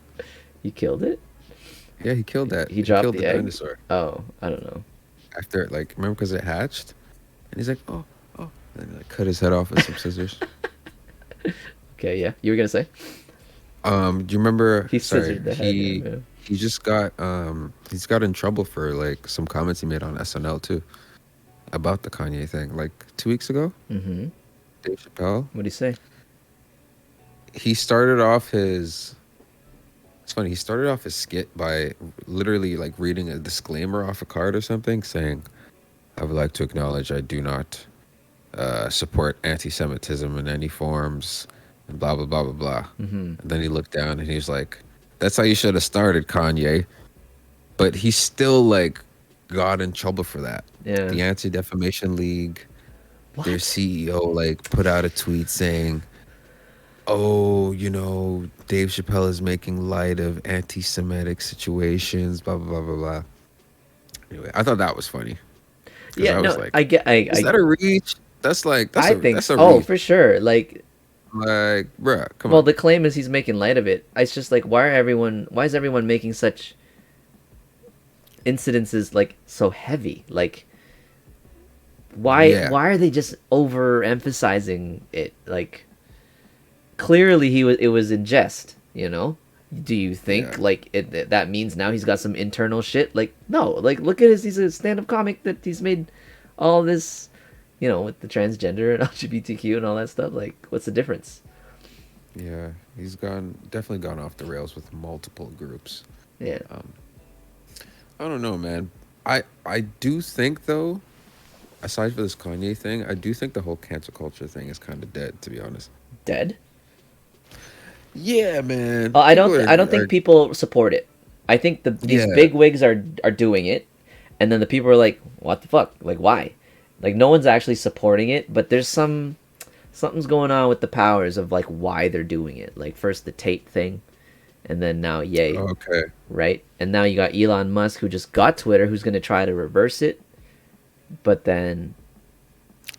You killed it? Yeah, he killed that. He He dropped killed the the egg? dinosaur Oh, I don't know. after, like, remember because it hatched, and he's like, "Oh, oh," and like cut his head off with some scissors. Okay, yeah. You were gonna say? Do you remember? He Sorry, scissored the head, he yeah. he just got he's got in trouble for like some comments he made on SNL too about the Kanye thing, like 2 weeks ago. Mm-hmm. Dave Chappelle. What'd he say? He started off his. It's funny. He started off his skit by literally like reading a disclaimer off a card or something, saying, "I would like to acknowledge I do not support anti-Semitism in any forms," and blah blah blah blah blah. Mm-hmm. And then he looked down and he was like, "That's how you should have started, Kanye." But he still like got in trouble for that. Yeah. The Anti-Defamation League, their What? CEO, like put out a tweet saying, "Oh, Dave Chappelle is making light of anti-Semitic situations, blah blah blah blah blah." Anyway, I thought that was funny because Yeah, I was no, like, I get "Is that a reach? That's like I think that's a oh, reach." for sure. Like, Like, bruh, come well, on. the claim is he's making light of it. It's just like, why is everyone making such incidences like so heavy? Like, Yeah, why are they just overemphasizing it? Like, clearly it was in jest, you know? Do you think yeah, like that means now he's got some internal shit? Like, no. Like, look at he's a stand-up comic that he's made all this, you know, with the transgender and LGBTQ and all that stuff. Like, what's the difference? yeah. He's definitely gone off the rails with multiple groups. Yeah. Um, I don't know, man. I do think though, aside from this Kanye thing, I do think the whole cancel culture thing is kind of dead, to be honest. Dead? Yeah, man. I People don't. I don't think are people support it. I think these yeah, big wigs are doing it, and then the people are like, "What the fuck? Like, why?" Like, no one's actually supporting it, but there's something's going on with the powers of like why they're doing it. Like, first the Tate thing, and then now Ye, okay. right? And now you got Elon Musk who just got Twitter, who's gonna try to reverse it, but then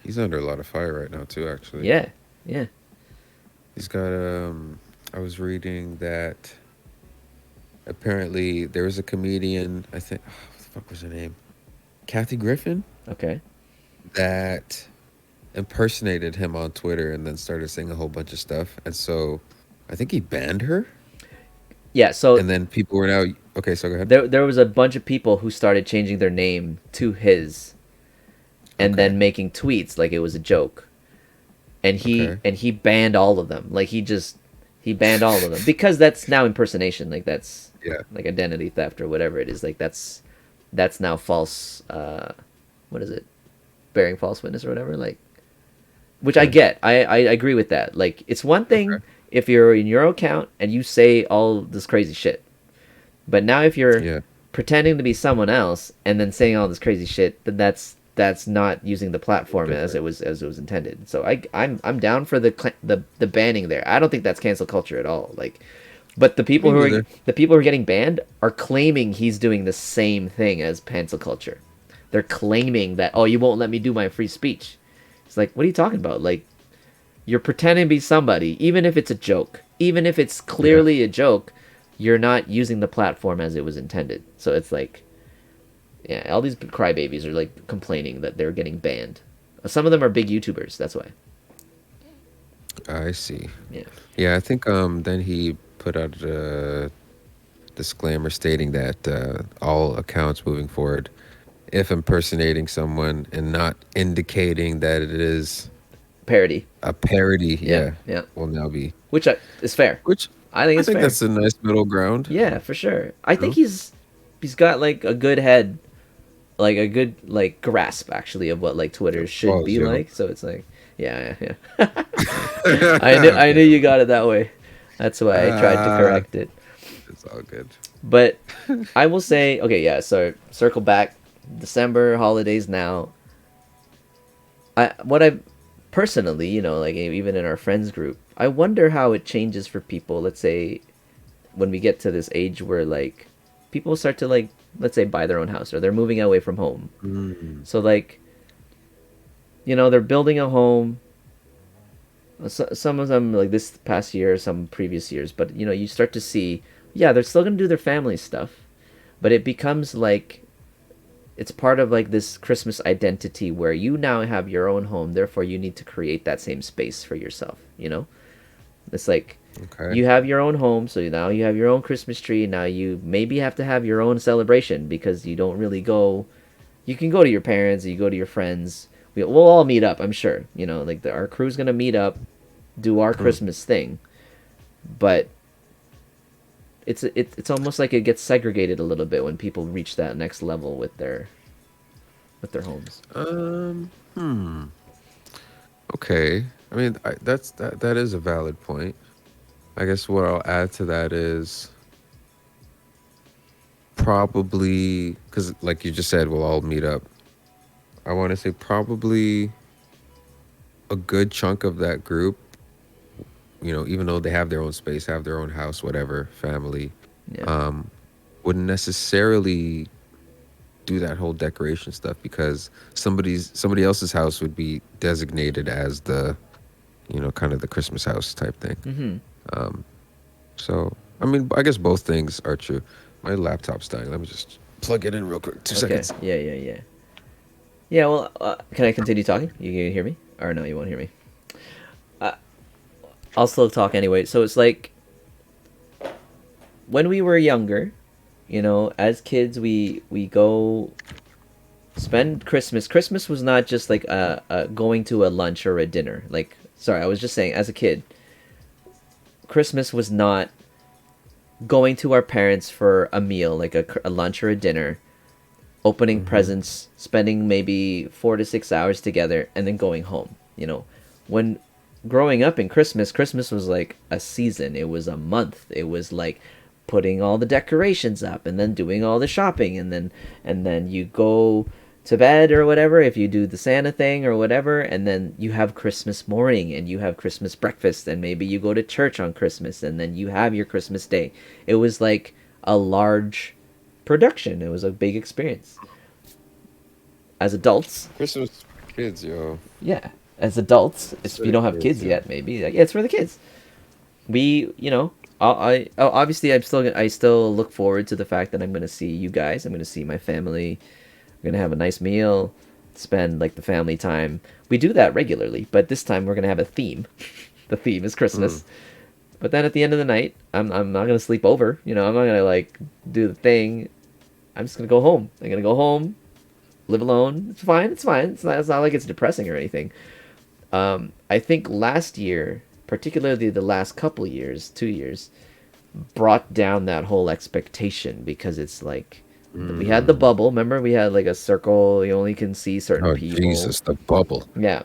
He's under a lot of fire right now too, actually. yeah, yeah, He's got I was reading that apparently there was a comedian, I think, what the fuck was her name? Kathy Griffin, okay, that impersonated him on Twitter and then started saying a whole bunch of stuff. And so I think he banned her. yeah. So And then people were now okay, so go ahead. there was a bunch of people who started changing their name to his, and Okay. then making tweets like it was a joke, and Okay. he banned all of them. Like he banned all of them because that's now impersonation. Like that's Yeah. like identity theft or whatever it is. Like that's now false. What is it? Bearing false witness or whatever. Like, which I Okay. get. I agree with that. Like, it's one thing Okay. if you're in your account and you say all this crazy shit. But now if you're Yeah. pretending to be someone else and then saying all this crazy shit, then that's not using the platform Different. as it was intended. So I'm down for the banning there. I don't think that's cancel culture at all. Like, but Me neither. the people who are getting banned are claiming he's doing the same thing as cancel culture. They're claiming that, oh, you won't let me do my free speech. It's like, what are you talking about? Like, you're pretending to be somebody, even if it's a joke, even if it's Yeah. clearly a joke. You're not using the platform as it was intended. So it's like, yeah, all these crybabies are like complaining that they're getting banned. Some of them are big YouTubers. That's why. I see. Yeah. Yeah, I think then he put out a disclaimer stating that all accounts moving forward, if impersonating someone and not indicating that it is Parody. a parody, Yeah. yeah, Yeah. will now be. Which is fair. Which I think I it's think fair. that's a nice middle ground. Yeah, for sure. I think No? he's got like a good head, like a good like grasp actually of what like Twitter should Pause, be yo. like. So it's like, yeah, yeah, yeah. I knew Okay. you got it that way. That's why I tried to Ah, correct it. it's all good. But I will say, okay, yeah. So circle back, December holidays now. What I personally, like even in our friends group, I wonder how it changes for people. Let's say when we get to this age where like people start to like, let's say, buy their own house or they're moving away from home. Mm. So like, they're building a home. Some of them like this past year, some previous years, but you start to see, yeah, they're still gonna do their family stuff, but it becomes like it's part of like this Christmas identity where you now have your own home, therefore you need to create that same space for yourself. It's like Okay. you have your own home, so now you have your own Christmas tree. Now you maybe have to have your own celebration because you don't really go. You can go to your parents, you go to your friends. We'll all meet up, I'm sure. Like our crew's gonna meet up, do our Mm. Christmas thing, but it's almost like it gets segregated a little bit when people reach that next level with their homes. Hmm. Okay. I mean, that is a valid point. I guess what I'll add to that is probably because, like you just said, we'll all meet up. I want to say probably a good chunk of that group, even though they have their own space, have their own house, whatever, family, Yeah. wouldn't necessarily do that whole decoration stuff because somebody else's house would be designated as the, kind of the Christmas house type thing. Mm-hmm. So, I mean, I guess both things are true. My laptop's dying. Let me just plug it in real quick. Two Okay. seconds. Yeah. Yeah. Yeah. Yeah. Well, can I continue talking? You can hear me, or no? You won't hear me. Uh, I'll still talk anyway. So it's like when we were younger, as kids, we go spend Christmas. Christmas was not just like going to a lunch or a dinner. Like, sorry, I was just saying, as a kid, Christmas was not going to our parents for a meal, like a lunch or a dinner, opening Mm-hmm. presents, spending maybe 4 to 6 hours together, and then going home. When growing up in Christmas, Christmas was like a season. It was a month. It was like putting all the decorations up and then doing all the shopping, and then you go to bed or whatever if you do the Santa thing or whatever, and then you have Christmas morning and you have Christmas breakfast, and maybe you go to church on Christmas, and then you have your Christmas day. It was like a large production. It was a big experience. As adults, Christmas for kids, yo. yeah, as adults, It's if for you the don't have kids, kids yo. yet, maybe like, yeah, it's for the kids. Obviously I still look forward to the fact that I'm gonna see you guys. I'm gonna see my family. We're gonna have a nice meal, spend like the family time. We do that regularly, but this time we're gonna have a theme. The theme is Mm. Christmas. But then at the end of the night, I'm not gonna sleep over. I'm not gonna like do the thing. I'm just gonna go home. I'm gonna go home, live alone. It's fine. It's fine. It's not like it's depressing or anything. I think last year, particularly the last couple years, 2 years, brought down that whole expectation because it's like we had the Mm. bubble. Remember, we had like a circle. You only can see certain Oh, people. Jesus, the bubble. Yeah,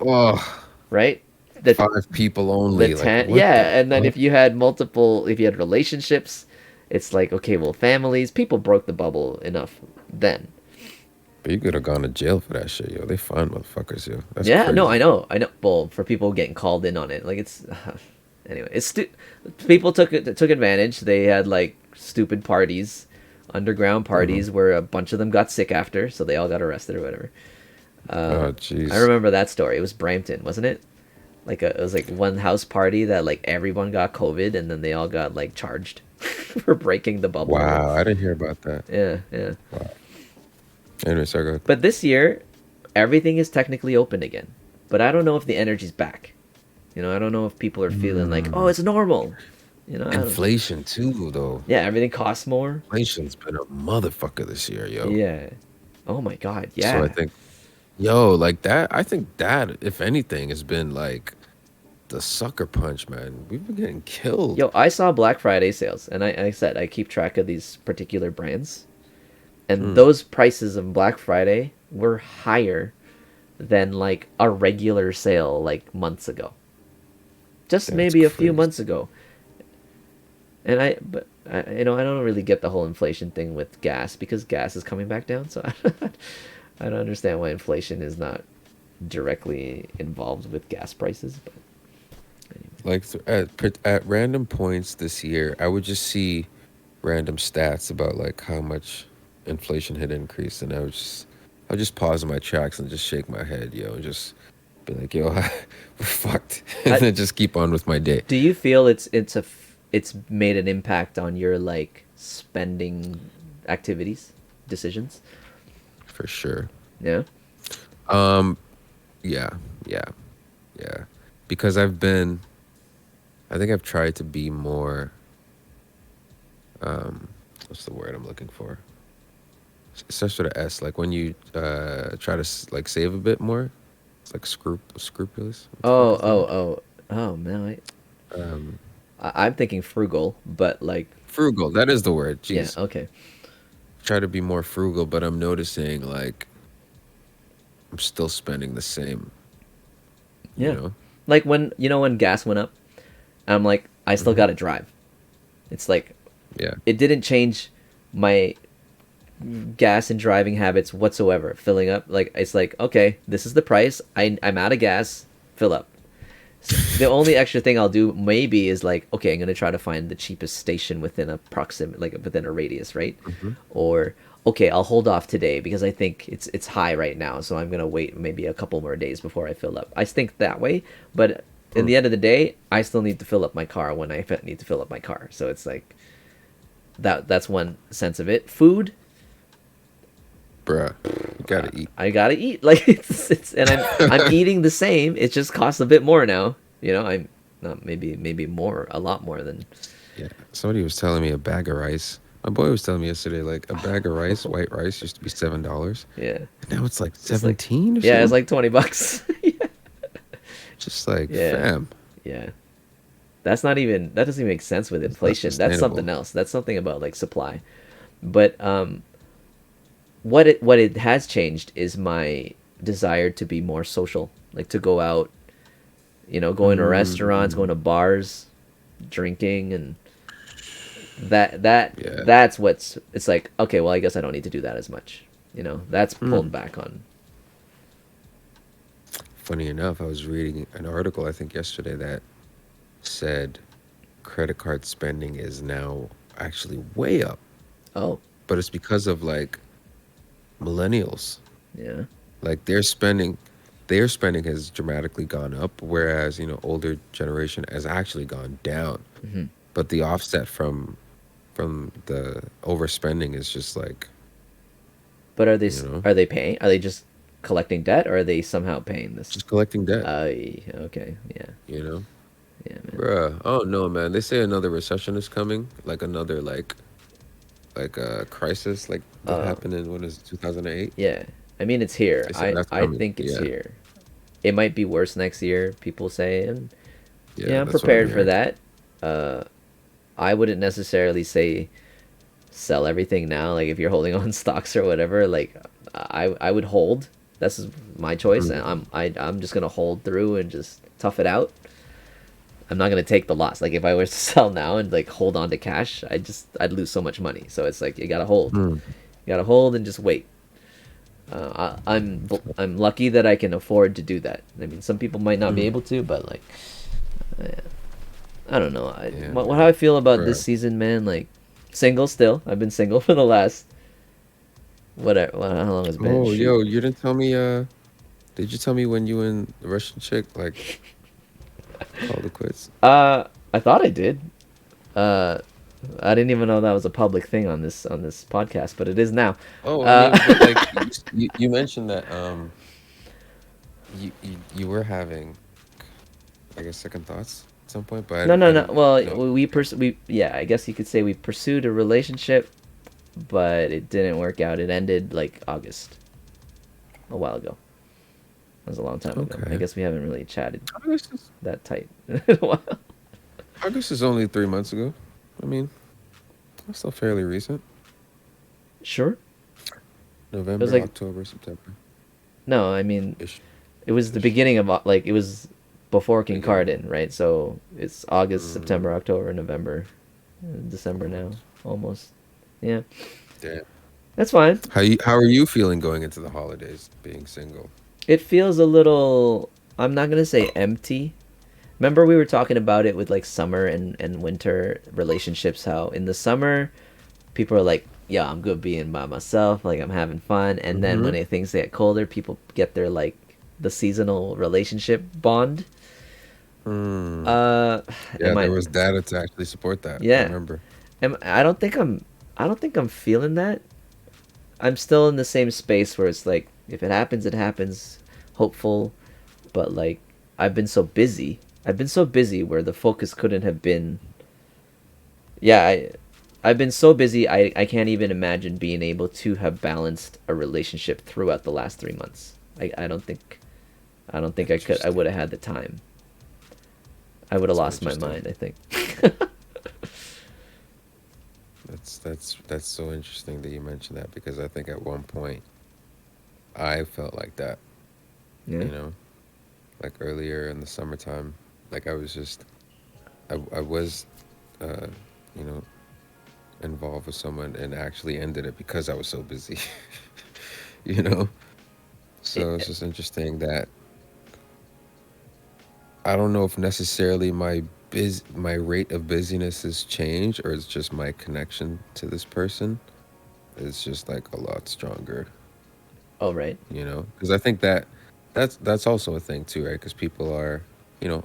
Oh, right. The 5 people the only. Like, ten. what the Yeah, and then fuck? if you had relationships, it's like, okay, well, families, people broke the bubble enough then. But you could have gone to jail for that shit, yo. They fine motherfuckers, yo. That's Yeah, no, crazy. I know. Well, for people getting called in on it, like it's anyway. People took advantage. They had like stupid parties, underground Hmm. parties where a bunch of them got sick after, so they all got arrested or whatever. Oh, I jeez. remember that story. It was Brampton, wasn't it? It was like one house party that like everyone got COVID, and then they all got like charged for breaking the bubble. Wow, I didn't hear about that. Yeah, yeah. Wow. Anyway, so go ahead. But this year, everything is technically open again. But I don't know if the energy's back. I don't know if people are feeling like, oh, Mm. it's normal. I don't. Inflation too, though. Yeah, everything costs more. Inflation's been a motherfucker this year, yo. Yeah. Oh my God. So I Yeah. think, yo, like that. I think that, if anything, has been like the sucker punch, man. We've been getting killed. Yo, I saw Black Friday sales, and I said I keep track of these particular brands, and Mm, those prices of Black Friday were higher than like a regular sale like months ago. Just that's maybe a few crazy. months ago. And I don't really get the whole inflation thing with gas because gas is coming back down. So I don't understand why inflation is not directly involved with gas prices. But anyway, Like at random points this year, I would just see random stats about like how much inflation had increased, and I would just pause in my tracks and just shake my head, yo, and just be like, yo, we're fucked, and I, then just keep on with my day. do you feel it's made an impact on your like spending activities, decisions? For sure. Yeah. Um, yeah, yeah, yeah. Because I think I've tried to be more, what's the word I'm looking for? It starts with an S. Like when you try to like save a bit more, it's like scrupulous. What the fuck Oh, is the oh, word? oh, oh man, Um, I'm thinking frugal, but like, frugal. That is the word. yeah, Jeez. okay, Try to be more frugal, but I'm noticing like I'm still spending the same. You yeah. know? Like when gas went up, I'm like, I still Hmm. gotta drive. It's like Yeah. it didn't change my gas and driving habits whatsoever. Filling up, like it's like, okay, this is the price. I'm out of gas. Fill up. The only extra thing I'll do maybe is like, okay, I'm gonna try to find the cheapest station within a proximity, like within a radius, right? Hmm. Or okay, I'll hold off today because I think it's high right now, so I'm gonna wait maybe a couple more days before I fill up. I think that way, but in Mm, the end of the day, I still need to fill up my car when I need to fill up my car. So it's like that's one sense of it. Food, bruh, you gotta eat. I gotta eat. Like it's and I'm eating the same. It just costs a bit more now. I'm not maybe more, a lot more than. Yeah. Somebody was telling me a bag of rice. My boy was telling me yesterday, like a bag of rice, white rice, used to be $7, Yeah, and now it's like it's like 17 or yeah, it's something. like $20. Just like, Yeah, fam, yeah. That doesn't even make sense with it's not inflation. That's sustainable. something else. That's something about like supply. But what it has changed is my desire to be more social, like to go out, going to restaurants, going Mm, to bars, drinking, and that that yeah. that's what's it's like, okay, well, I guess I don't need to do that as much. That's pulled Mm. back on. Funny enough, I was reading an article, I think yesterday, that said credit card spending is now actually way up, Oh, but it's because of like millennials. yeah. Like their spending has dramatically gone up, whereas older generation has actually gone down. Hmm. But the offset from the overspending is just like But you know are they paying? Are they just collecting debt, or are they somehow paying this? just collecting debt. Okay, yeah, You know, yeah, man. bruh. Oh no, man. They say another recession is coming, like another like a crisis like that Uh, happened in what is it, 2008. yeah. I mean, it's here. They say I that's I coming. think it's Yeah, here. It might be worse next year, people say, and yeah, yeah, I'm that's what I'm prepared for hearing. that. Uh, I wouldn't necessarily say sell everything now. Like if you're holding on stocks or whatever, like I would hold. That's my choice, and Mm. I'm just gonna hold through and just tough it out. I'm not gonna take the loss. Like if I was to sell now and like hold on to cash, I'd lose so much money. So it's like you gotta hold, Mm. and just wait. I'm lucky that I can afford to do that. I mean, some people might not be Mm. able to, but like, I don't know. Yeah, How I man. feel about this Right. season, man. Like, single still. I've been single for the last whatever. How long has it been? Oh, Shoot. yo, you didn't tell me. Did you tell me when you and the Russian chick like called it quits? I thought I did. Uh, I didn't even know that was a public thing on this podcast, but it is now. Oh, I Uh, mean, but like you mentioned that you were having, I guess, second thoughts at some point, but no, no, I no. didn't Well, know. we yeah. I guess you could say we pursued a relationship, but it didn't work out. It ended like August, a while ago. That was a long time ago. I Okay. guess we haven't really chatted August is, that tight in a while. August is only 3 months ago. I mean, that's still fairly recent. Sure. It was November, like October, September no. I mean, ish, it was the ish, beginning of like it was before beginning. Kincardin, right? So it's August, September, Mm, October, November, December now, almost. almost. Yeah, Damn. that's fine. How are you feeling going into the holidays, being single? It feels a little. I'm not gonna say empty. Remember we were talking about it with like summer and winter relationships. How in the summer people are like, "Yeah, I'm good being by myself. Like I'm having fun." And then Mm-hmm. when things get colder, people get their like the seasonal relationship bond. Mm. Uh, Yeah, am there I? was data to actually support that. I Yeah. remember. I don't think I'm. I don't think I'm feeling that. I'm still in the same space where it's like, if it happens, it happens. Hopeful, but like, I've been so busy. I've been so busy where the focus couldn't have been. Yeah, I've been so busy. I can't even imagine being able to have balanced a relationship throughout the last 3 months. I don't think. I don't think I could. I Interesting. would have had the time. I would have So lost my interesting. mind, I think. That's so interesting that you mentioned that because I think at one point I felt like that, Yeah. you know, like earlier in the summertime, like I was just I was uh, you know, involved with someone and actually ended it because I was so busy, you know. So it's It, just interesting that I don't know if necessarily my rate of busyness has changed or it's just my connection to this person is just like a lot stronger, oh, right. you know? Because I think that that's also a thing too, right? Because people are,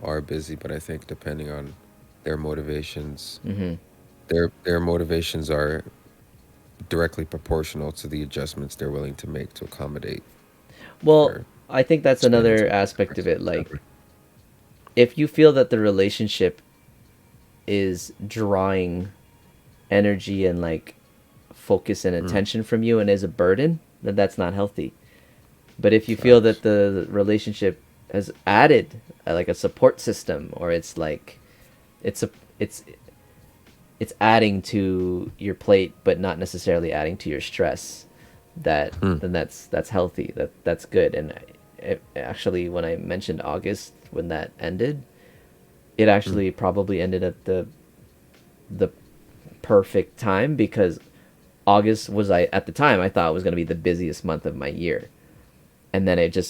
are busy, but I think depending on their motivations, Mm-hmm. their motivations are directly proportional to the adjustments they're willing to make to accommodate Well, for I think that's spending another time with the aspect of person, it. Like, whatever. if you feel that the relationship is drawing energy and like focus and Mm, attention from you and is a burden, then that's not healthy. But if you feel that facts. the relationship has added like a support system, or it's like it's a it's it's adding to your plate but not necessarily adding to your stress, that Mm, then that's healthy. That's good. And actually, when I mentioned August when that ended, it mm, actually probably ended at the perfect time, because August was, I at the time I thought it was going to be the busiest month of my year.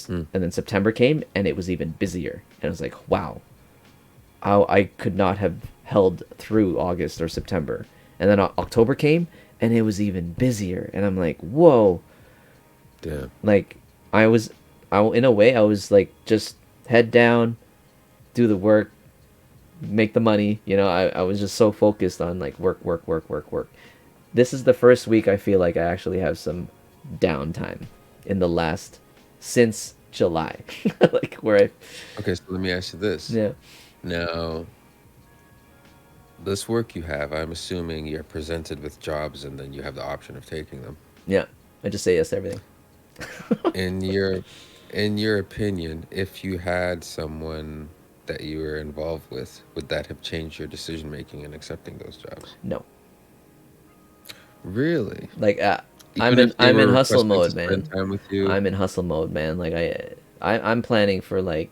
mm, And then September came and it was even busier. And I was like, wow, I could not have held through August or September. And then October came and it was even busier. And I'm like, whoa, damn. like I was, in a way, I was like, just head down, do the work, make the money. I was just so focused on like work, work, work, work, work. This is the first week I feel like I actually have some downtime in the last, since July, like where I, Okay, so let me ask you this. yeah, Now, this work you have, I'm assuming you're presented with jobs and then you have the option of taking them. yeah, I just say yes to everything. In your in your opinion, if you had someone that you were involved with, would that have changed your decision making in accepting those jobs? No, Really? like Even if they I'm in were hustle requesting to mode, spend man. time with you? I'm in hustle mode, man. I'm planning for like,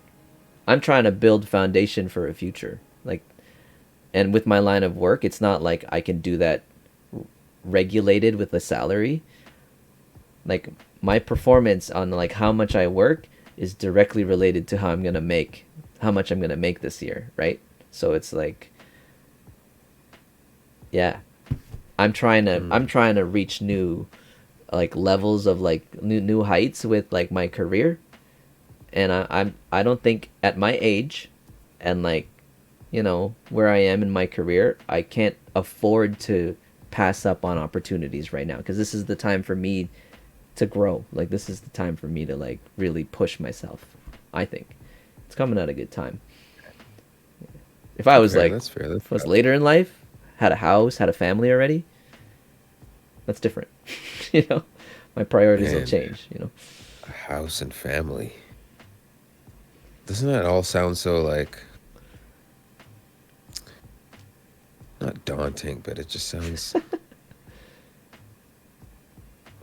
I'm trying to build foundation for a future. Like and with my line of work, it's not like I can do that regulated with a salary. Like my performance on like how much I work is directly related to how much I'm gonna make this year, right? So it's like, yeah, I'm trying to reach new like levels of like new heights with like my career, and I don't think at my age, and like, where I am in my career, I can't afford to pass up on opportunities right now, because this is the time for me to grow. Like this is the time for me to like really push myself. I think it's coming at a good time. If I was Fair, like, that's fair. That's if I was valid. later in life, had a house, had a family already, that's different. you know, my priorities will Man, change. a house and family. Doesn't that all sound so like not daunting, but it just sounds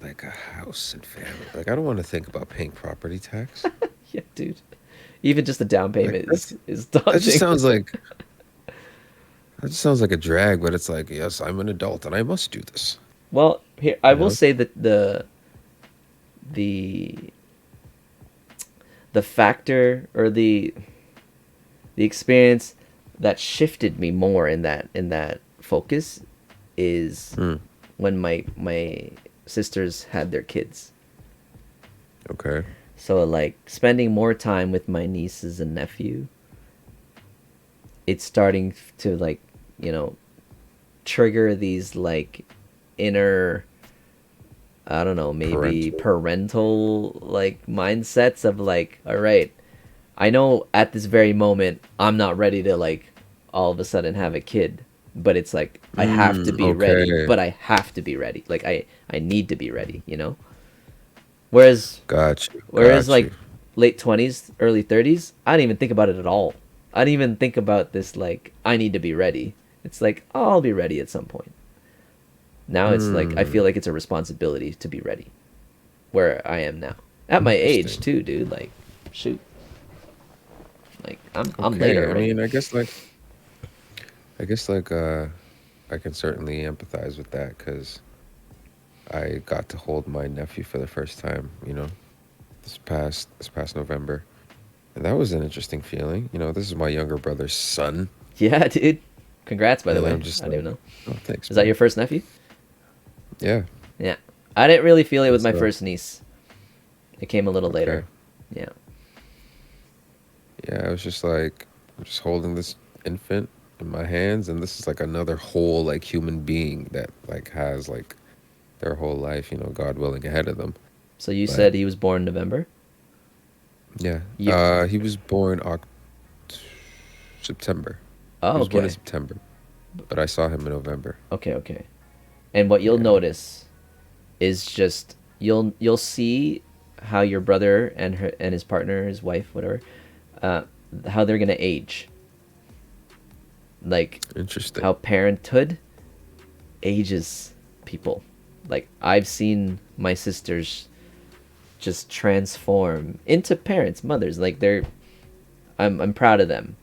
like a house and family. Like I don't want to think about paying property tax. Yeah, dude. Even just the down Like payment is that just daunting. sounds like that just sounds like a drag, but it's like, yes, I'm an adult and I must do this. Well, here I You will know? say that the the factor, or the experience that shifted me more in that focus is Hmm. when my sisters had their kids. Okay. So like spending more time with my nieces and nephew, it's starting to like, you know, trigger these like inner, I don't know, maybe Parental. parental like mindsets of like, all right, I know at this very moment I'm not ready to like all of a sudden have a kid, but it's like I have to be ready, Okay. but I have to be ready. Like I need to be ready, you know? Whereas Got you. whereas Got like you. late 20s, early 30s, I didn't even think about it at all. I didn't even think about this like I need to be ready. It's like, oh, I'll be ready at some point. Now it's like I Hmm. feel like it's a responsibility to be ready where I am now. At my age Interesting. too, dude, like shoot. Like I'm later Okay. I already. mean, I guess like I can certainly empathize with that because I got to hold my nephew for the first time, this past November. And that was an interesting feeling. This is my younger brother's son. Yeah, dude. Congrats, by the And I'm way. I just didn't like, even know. oh, thanks, Is that man. your first nephew? Yeah. Yeah. I didn't really feel it And with my so, first niece. It came a little okay. later. Yeah. Yeah, I was just like, I'm just holding this infant in my hands. And this is like another whole, like, human being that, like, has, like, their whole life, God willing, ahead of them. So you But said he was born in November? yeah, You. he was born September. He Oh, was born in okay. September, but I saw him in November. Okay, okay. And what you'll Yeah. notice is just you'll see how your brother and his partner, his wife, whatever, uh, how they're gonna age. Like Interesting. how parenthood ages people. Like I've seen my sisters just transform into parents, mothers. Like I'm proud of them.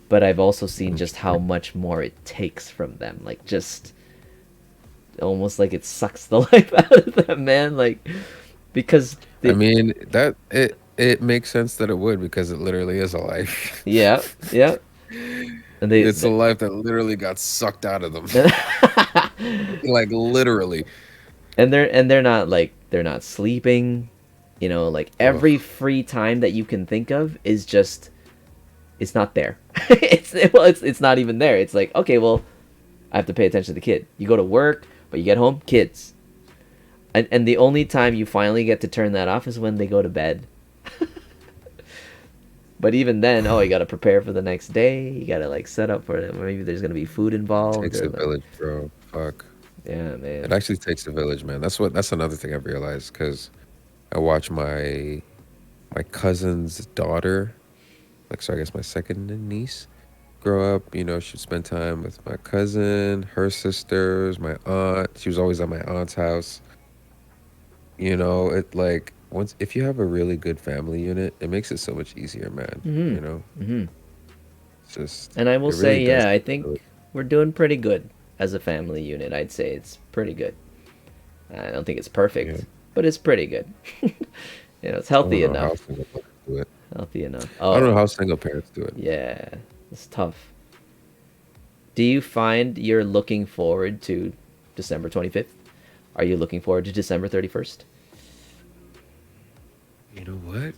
But I've also seen just how Interesting. much more it takes from them. Like just almost like it sucks the life out of them, man. Like because I they, mean, it makes sense that it would because it literally is a life. yeah, yeah, and It's a life that literally got sucked out of them. Like literally. and they're not like they're not sleeping. Like Ugh. every free time that you can think of is just it's not there. It's not even there. It's like, okay, well, I have to pay attention to the kid. You go to work, but you get home, kids. And the only time you finally get to turn that off is when they go to bed. But even then, oh, you got to prepare for the next day. You got to like set up for it. Maybe there's going to be food involved Takes or a like, village, bro. Fuck. yeah, It man. actually takes a village, man. That's another thing I've realized because I watch my cousin's daughter, like so I guess my second niece, grow up. She'd spend time with my cousin, her sisters, my aunt. She was always at my aunt's house. It like once if you have a really good family unit, it makes it so much easier, man. Mhm. You know, Mhm. It's just And I will it really say, does. yeah, I think we're doing pretty good as a family unit. I'd say it's pretty good. I don't think it's Yeah. perfect, but it's pretty good. It's I don't healthy know how enough. single parents do it. Healthy enough. I don't know Oh, how single parents do it. yeah, it's tough. Do you find you're looking forward to December 25th? Are you looking forward to December 31st? You know what?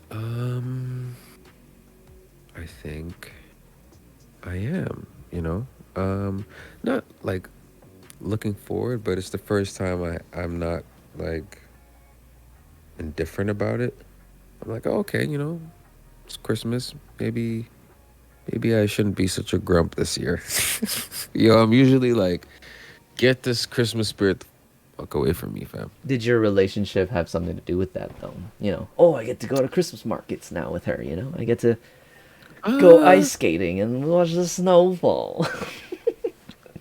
I think I am. You know, not like looking forward, but it's the first time I'm not like indifferent about it. I'm like, oh, okay, it's Christmas. Maybe I shouldn't be such a grump this year. I'm usually like, get this Christmas spirit the fuck away from me, fam. Did your relationship have something to do with that, though? Oh, I get to go to Christmas markets now with her, I get to go Uh, ice skating and watch the snow fall.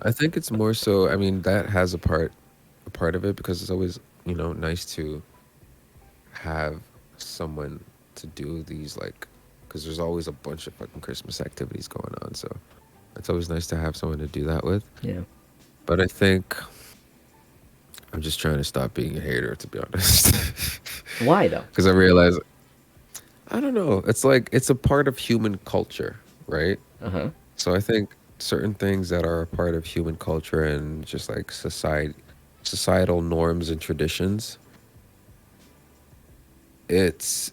I think it's more so. I mean, that has a part of it because it's always nice to have someone to do these like because there's always a bunch of fucking Christmas activities going on. So it's always nice to have someone to do that with. Yeah. But I think I'm just trying to stop being a hater, to be honest. Why, though? Because I realize I don't know. It's like it's a part of human culture, right? Uh-huh. So I think certain things that are a part of human culture and just like societal norms and traditions, it's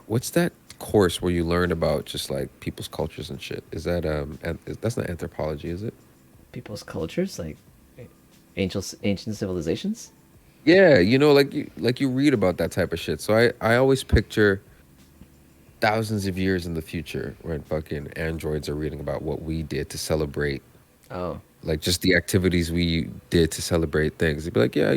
what's that course where you learn about just like people's cultures and shit? Is that that's not anthropology, is it? People's cultures, like ancient civilizations? Yeah, like you read about that type of shit. So I always picture thousands of years in the future when fucking androids are reading about what we did to celebrate Oh. like just the activities we did to celebrate things. They'd be like, yeah,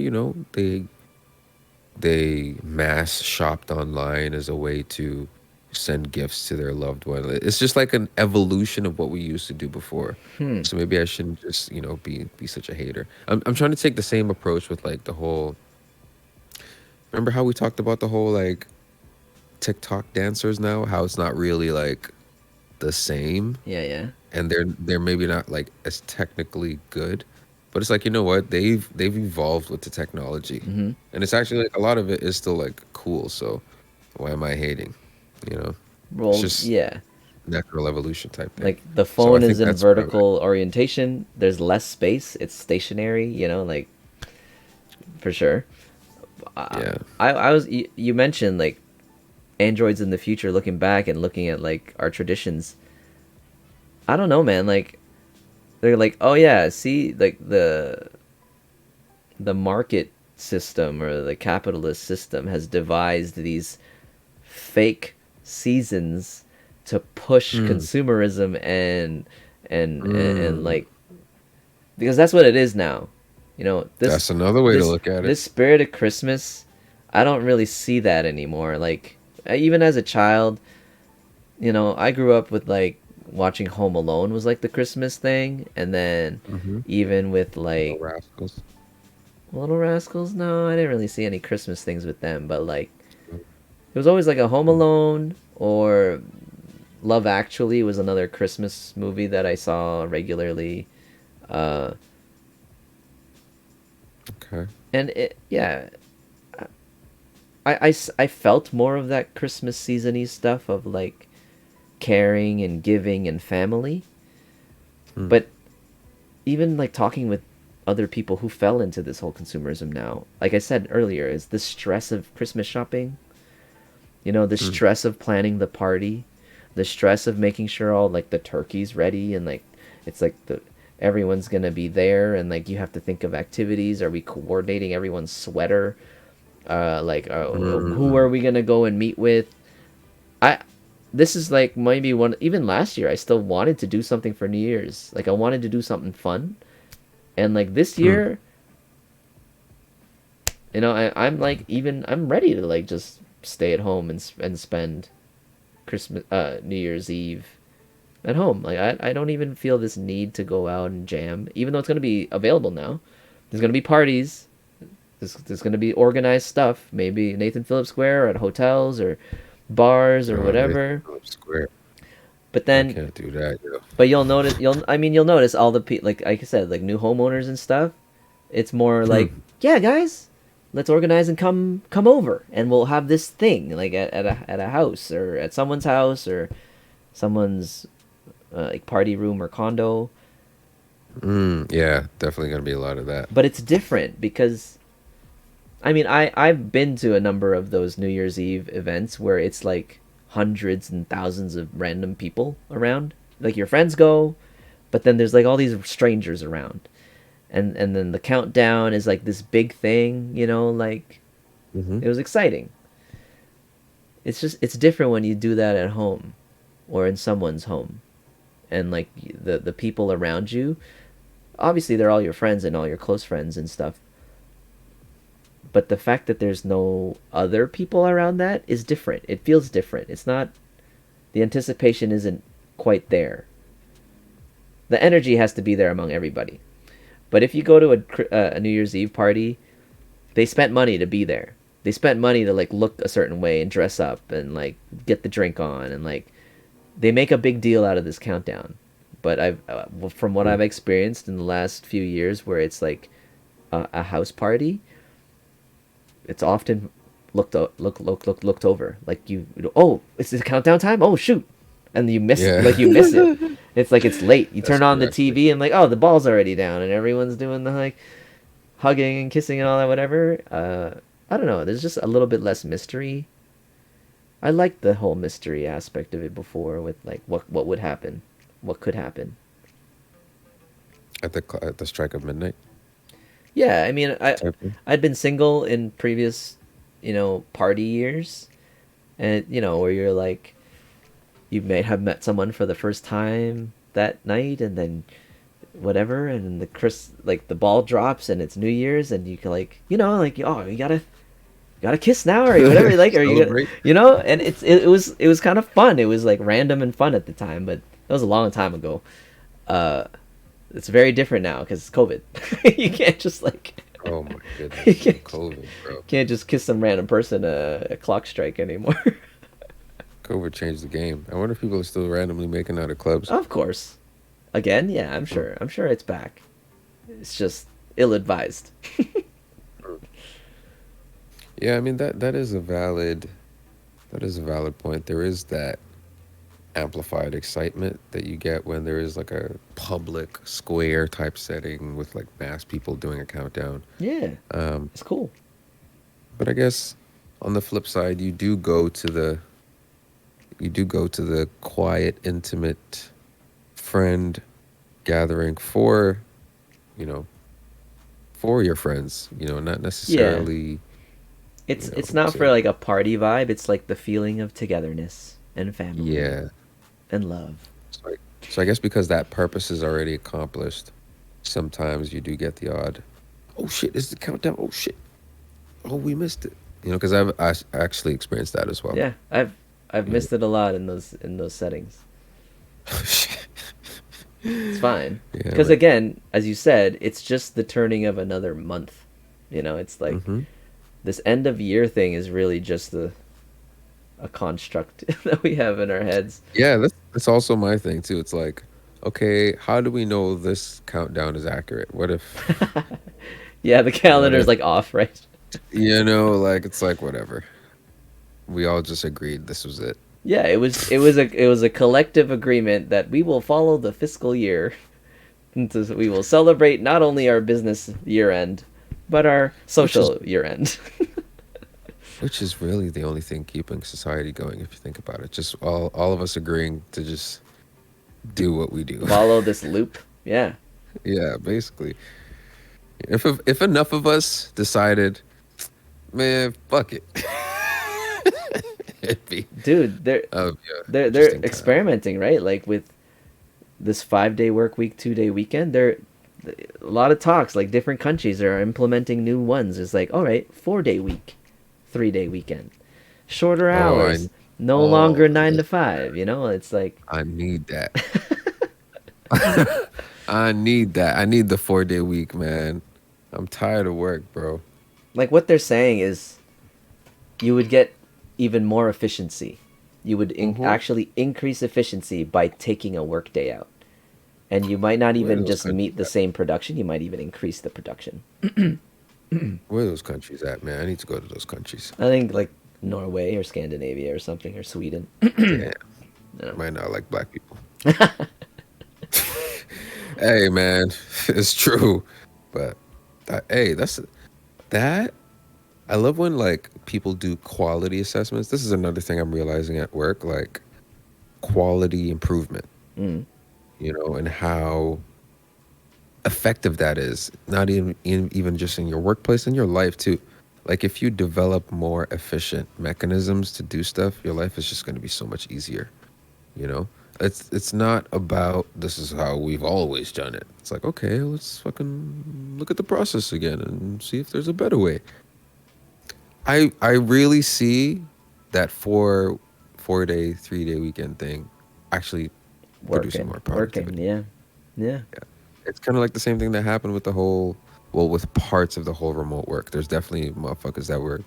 they mass shopped online as a way to send gifts to their loved one. It's just like an evolution of what we used to do before. Hmm. So maybe I shouldn't just, be such a hater. I'm trying to take the same approach with like the whole remember how we talked about the whole like TikTok dancers now, how it's not really like the same Yeah, yeah. and they're maybe not like as technically good, but it's like what they've evolved with the technology, Mm-hmm. and it's actually like a lot of it is still like cool. So why am I hating? It's Well, just yeah. natural evolution type thing. Like the So I phone is think in that's what I like. vertical orientation. There's less space. It's stationary, like for sure. Yeah. I was you mentioned like androids in the future looking back and looking at like our traditions. I don't know, man. Like they're like, "Oh yeah, see like the market system or the capitalist system has devised these fake seasons to push Mm, consumerism and mm. like because that's what it is now. This That's another way to this look at it. this spirit of Christmas, I don't really see that anymore. Like even as a child, I grew up with like watching Home Alone was like the Christmas thing, and then Mm-hmm. even with Little like rascals. Little Rascals, no, I didn't really see any Christmas things with them, but like it was always like a Home Alone or Love Actually was another Christmas movie that I saw regularly. Uh, Okay. and yeah, I felt more of that Christmas season-y stuff of like caring and giving and family. Mm, But even like talking with other people who fell into this whole consumerism now, like I said earlier, is the stress of Christmas shopping, the mm, stress of planning the party, the stress of making sure all like the turkey's ready and like it's like the everyone's gonna be there and like you have to think of activities. Are we coordinating everyone's sweater? Who are mm. we gonna go and meet with? I This is like maybe one even last year I still wanted to do something for New Year's. Like I wanted to do something fun. And like this Mm. year, I'm like even I'm ready to like just stay at home and spend Christmas New Year's Eve at home. Like I don't even feel this need to go out and jam, even though it's gonna be available now. There's gonna be parties. There's gonna be organized stuff. Maybe Nathan Phillips Square or at hotels or bars or Oh, Nathan whatever. Phillips Square. But I then, can't do that, yo. but you'll notice all the like I said, like new homeowners and stuff. It's more like, Hmm. yeah, guys, let's organize and come over, and we'll have this thing like at a house or at someone's house or someone's like party room or condo. Yeah, definitely gonna be a lot of that. But it's different because I mean I've been to a number of those New Year's Eve events where it's like hundreds and thousands of random people around. Like your friends go, but then there's like all these strangers around. And then the countdown is like this big thing, like Hmm. it was exciting. It's different when you do that at home or in someone's home and like the people around you, obviously they're all your friends and all your close friends and stuff, but the fact that there's no other people around that is different. It feels different. It's not, the anticipation isn't quite there. The energy has to be there among everybody. But if you go to a New Year's Eve party, they spent money to be there. They spent money to like look a certain way and dress up and like get the drink on and like they make a big deal out of this countdown. But from what I've experienced in the last few years, where it's like a house party, it's often looked over. Like oh, it's the countdown time. Oh shoot, and Yeah. you miss it. It's like it's late. You That's turn on the correct. TV and like, oh, the ball's already down and everyone's doing the like hugging and kissing and all that whatever. I don't know. There's just a little bit less mystery. I liked the whole mystery aspect of it before with like what would happen, what could happen. At the strike of midnight Yeah, I mean, type thing. I'd been single in previous, party years, and where you're like, you may have met someone for the first time that night, and then whatever, and like the ball drops, and it's New Year's, and you can like, like, oh, you gotta kiss now, or whatever, like, or you, Celebrate. and it was kind of fun. It was like random and fun at the time, but that was a long time ago. Uh, it's very different now because it's COVID. You can't just like Oh my you goodness, can't, COVID, bro. can't just kiss some random person a clock strike anymore. COVID changed the game. I wonder if people are still randomly making out at clubs. Of course, again, yeah, I'm Mm. sure. I'm sure it's back. It's just ill-advised. Yeah, I mean that is a valid point. There is that amplified excitement that you get when there is like a public square type setting with like mass people doing a countdown. Yeah, Um, it's cool. but I guess on the flip side, you do go to the quiet, intimate friend gathering you know, for your friends, not Yeah, necessarily, it's not for to, like a party vibe. It's like the feeling of togetherness and family yeah. and love. So I guess because that purpose is already accomplished, sometimes you do get the odd, oh shit, is the countdown? Oh shit, oh we missed it. Because I actually experienced that as well. Yeah, I've Yeah. missed it a lot in those settings. It's fine. Yeah, Because like, again, as you said, it's just the turning of another month. It's like hmm this end of year thing is really just a construct that we have in our heads. yeah, that's also my thing too. It's like, okay, how do we know this countdown is accurate? Yeah, the What calendar's if, like off, right? like it's like whatever. We all just agreed this was it. Yeah, it was a collective agreement that we will follow the fiscal year. And so we will celebrate not only our business year end, but our Which is social year end. which is really the only thing keeping society going if you think about it. Just all of us agreeing to just do what we do. Follow this loop. Yeah. Yeah, basically. If enough of us decided, man, fuck it. It'd be Dude, they're yeah, they're interesting time. experimenting, right? Like with this 5-day work week, 2-day weekend. There a lot of talks, like different countries are implementing new ones. It's like, all right, 4-day week, 3-day weekend, shorter Oh, hours, no oh, longer nine to listen, five. It's like, I need that. I need that. I need the 4-day week, man. I'm tired of work, bro. like what they're saying is you would get even more efficiency You would actually increase efficiency by taking a work day out. And you might not Where are even those just countries meet the at? same production, you might even increase the production. Where are those countries at, man? I need to go to those countries. I think like Norway or Scandinavia or something, or Sweden. Damn, No. might not like black people. Hey, man, it's true. But hey, that's that. I love when like people do quality assessments. This is another thing I'm realizing at work, like quality improvement, Mm. and how effective that is. Not even just in your workplace, in your life too. Like if you develop more efficient mechanisms to do stuff, your life is just going to be so much easier. You know, it's not about this is how we've always done it. It's like, okay, let's fucking look at the process again and see if there's a better way. I really see that 4 day 3 day weekend thing actually producing more Working, productivity. yeah. Yeah. Yeah. It's kind of like the same thing that happened with the whole, well, with parts of the whole remote work. There's definitely motherfuckers that were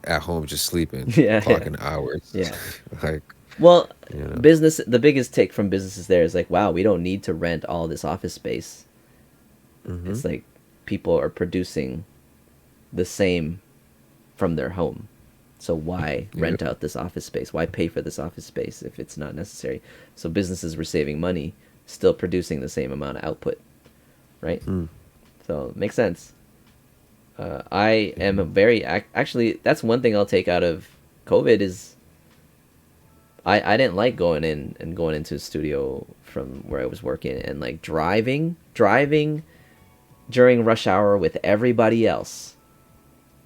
at home just sleeping, Yeah, yeah. clocking hours. Yeah. Like, Well, you know. the biggest take from businesses there is like, wow, we don't need to rent all this office space. Mm-hmm. It's like people are producing the same from their home. So why Yeah. rent out this office space? Why pay for this office space if it's not necessary? So businesses were saving money, still producing the same amount of output, right? Mm. So it makes sense. I am a very actually. That's one thing I'll take out of COVID is I didn't like going in and going into a studio from where I was working and like driving during rush hour with everybody else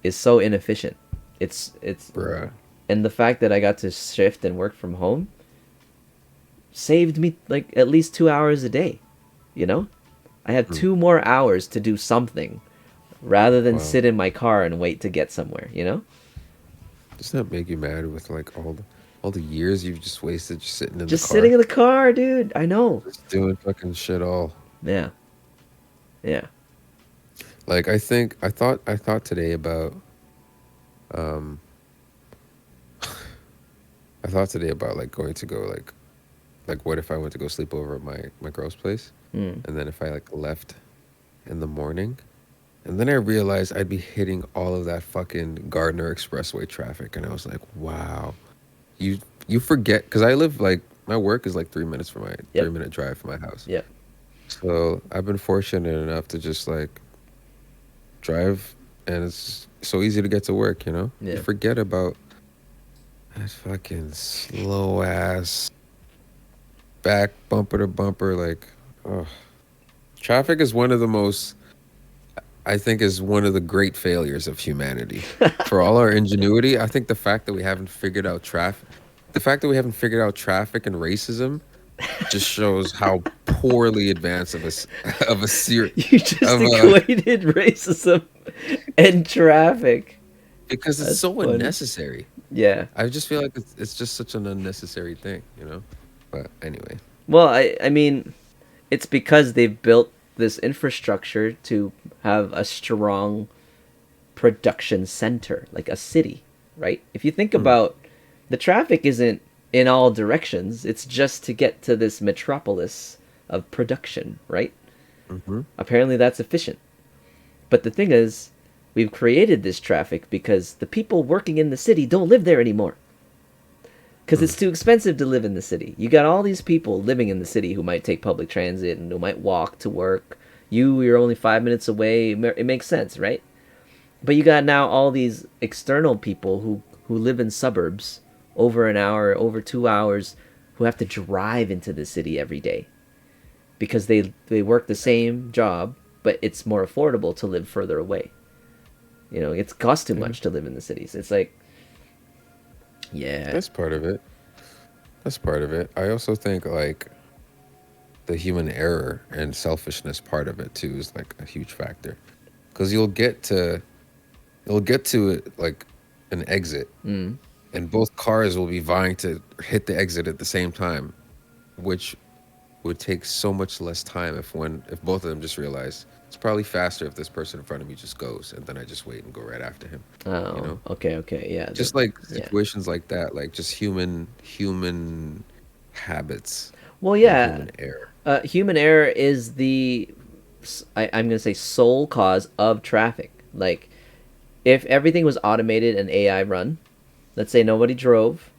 is so inefficient. It's Bruh. and the fact that I got to shift and work from home saved me like at least 2 hours a day. You know, I had 2 more hours to do something rather than Wow. sit in my car and wait to get somewhere. You know, Doesn't that make you mad with like all the years you've just wasted just sitting in the just sitting car, in the car, dude. I know. just doing fucking shit all. Yeah, yeah. Like I thought today about um I thought today about like going to go like what if I went to go sleep over at my girl's place, Mm. and then if I like left in the morning, and then I realized I'd be hitting all of that fucking Gardner Expressway traffic, and I was like, wow, you you forget because I live like my work is like 3 minutes from my Yep. 3 minute drive from my house. Yep. So I've been fortunate enough to just like drive, and it's so easy to get to work. You Yeah. forget about that fucking slow ass back bumper to bumper. Like, oh, traffic is one of the most, I think, is one of the great failures of humanity. For all our ingenuity, I think the fact that we haven't figured out traffic, the fact that we haven't figured out traffic and racism, just shows how poorly advanced of a ser- You just of a equated racism and traffic. because it's That's so funny. unnecessary. Yeah. I just feel like it's just such an unnecessary thing. But anyway, Well, I mean, it's because they've built this infrastructure to have a strong production center, like a city, right? If you think mm, about the traffic isn't in all directions, it's just to get to this metropolis of production, right? mm-hmm, Apparently that's efficient. But the thing is, we've created this traffic because the people working in the city don't live there anymore. Because mm, it's too expensive to live in the city. You got all these people living in the city who might take public transit and who might walk to work. You're only 5 minutes away. It makes sense, right? But you got now all these external people who live in suburbs over an hour, over 2 hours, who have to drive into the city every day because they work the same job, but it's more affordable to live further away. It's cost too yeah, much to live in the cities. It's like, yeah, that's part of it. That's part of it. I also think like the human error and selfishness part of it too is like a huge factor because you'll get to it like an exit, mm, and both cars will be vying to hit the exit at the same time, which would take so much less time if both of them just realized it's It's probably faster if this person in front of me just goes, and then I just wait and go right after him. You Oh, know, okay, yeah, just like yeah. situations like that, like just human habits Well, and yeah, human error. human error is I'm gonna say sole cause of traffic. Like, if everything was automated and AI run, let's say nobody drove,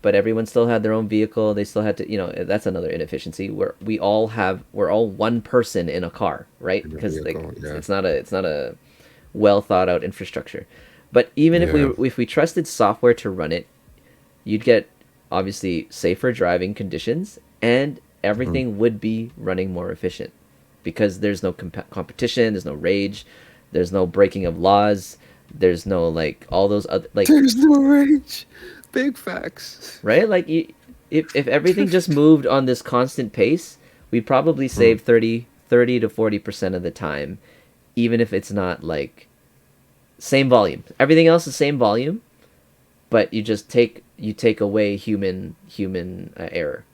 but everyone still had their own vehicle. They still had to, that's another inefficiency where we're all one person in a car, right? In a Because like vehicle. Yeah. it's not a well thought out infrastructure. But even Yeah. if we trusted software to run it, you'd get obviously safer driving conditions, and Mhm. everything would be running more efficient because there's no competition, there's no rage, there's no breaking of laws, there's no like all those other like There's no rage. Big facts. right? Like if everything just moved on this constant pace, we'd probably Mm. save 30 to 40% of the time, even if it's not like same volume. Everything else is same volume, but you take away human error,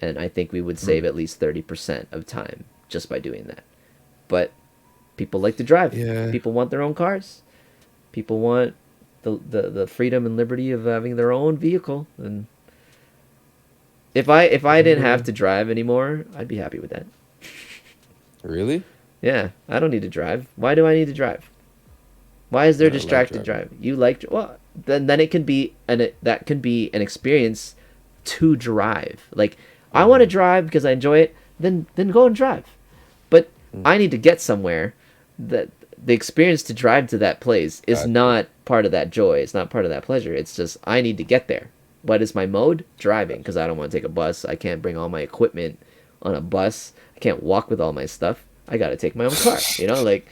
and I think we would Mm. save at least 30% of time just by doing that. But people like to drive. Yeah. People want their own cars. People want the freedom and liberty of having their own vehicle, and if I didn't have Yeah. to drive anymore, I'd be happy with that. Really? Yeah, I don't need to drive. Why do I need to drive? Why is there Man, I like distracted driving. drive? You like well, then it can be that can be an experience to drive. Like I want to Hmm. drive because I enjoy it. Then go and drive. But Mm. I need to get somewhere. That the experience to drive to that place is Gotcha. not part of that joy. It's not part of that pleasure. It's just I need to get there. What is my mode? Driving, because I don't want to take a bus. I can't bring all my equipment on a bus. I can't walk with all my stuff. I got to take my own car. Like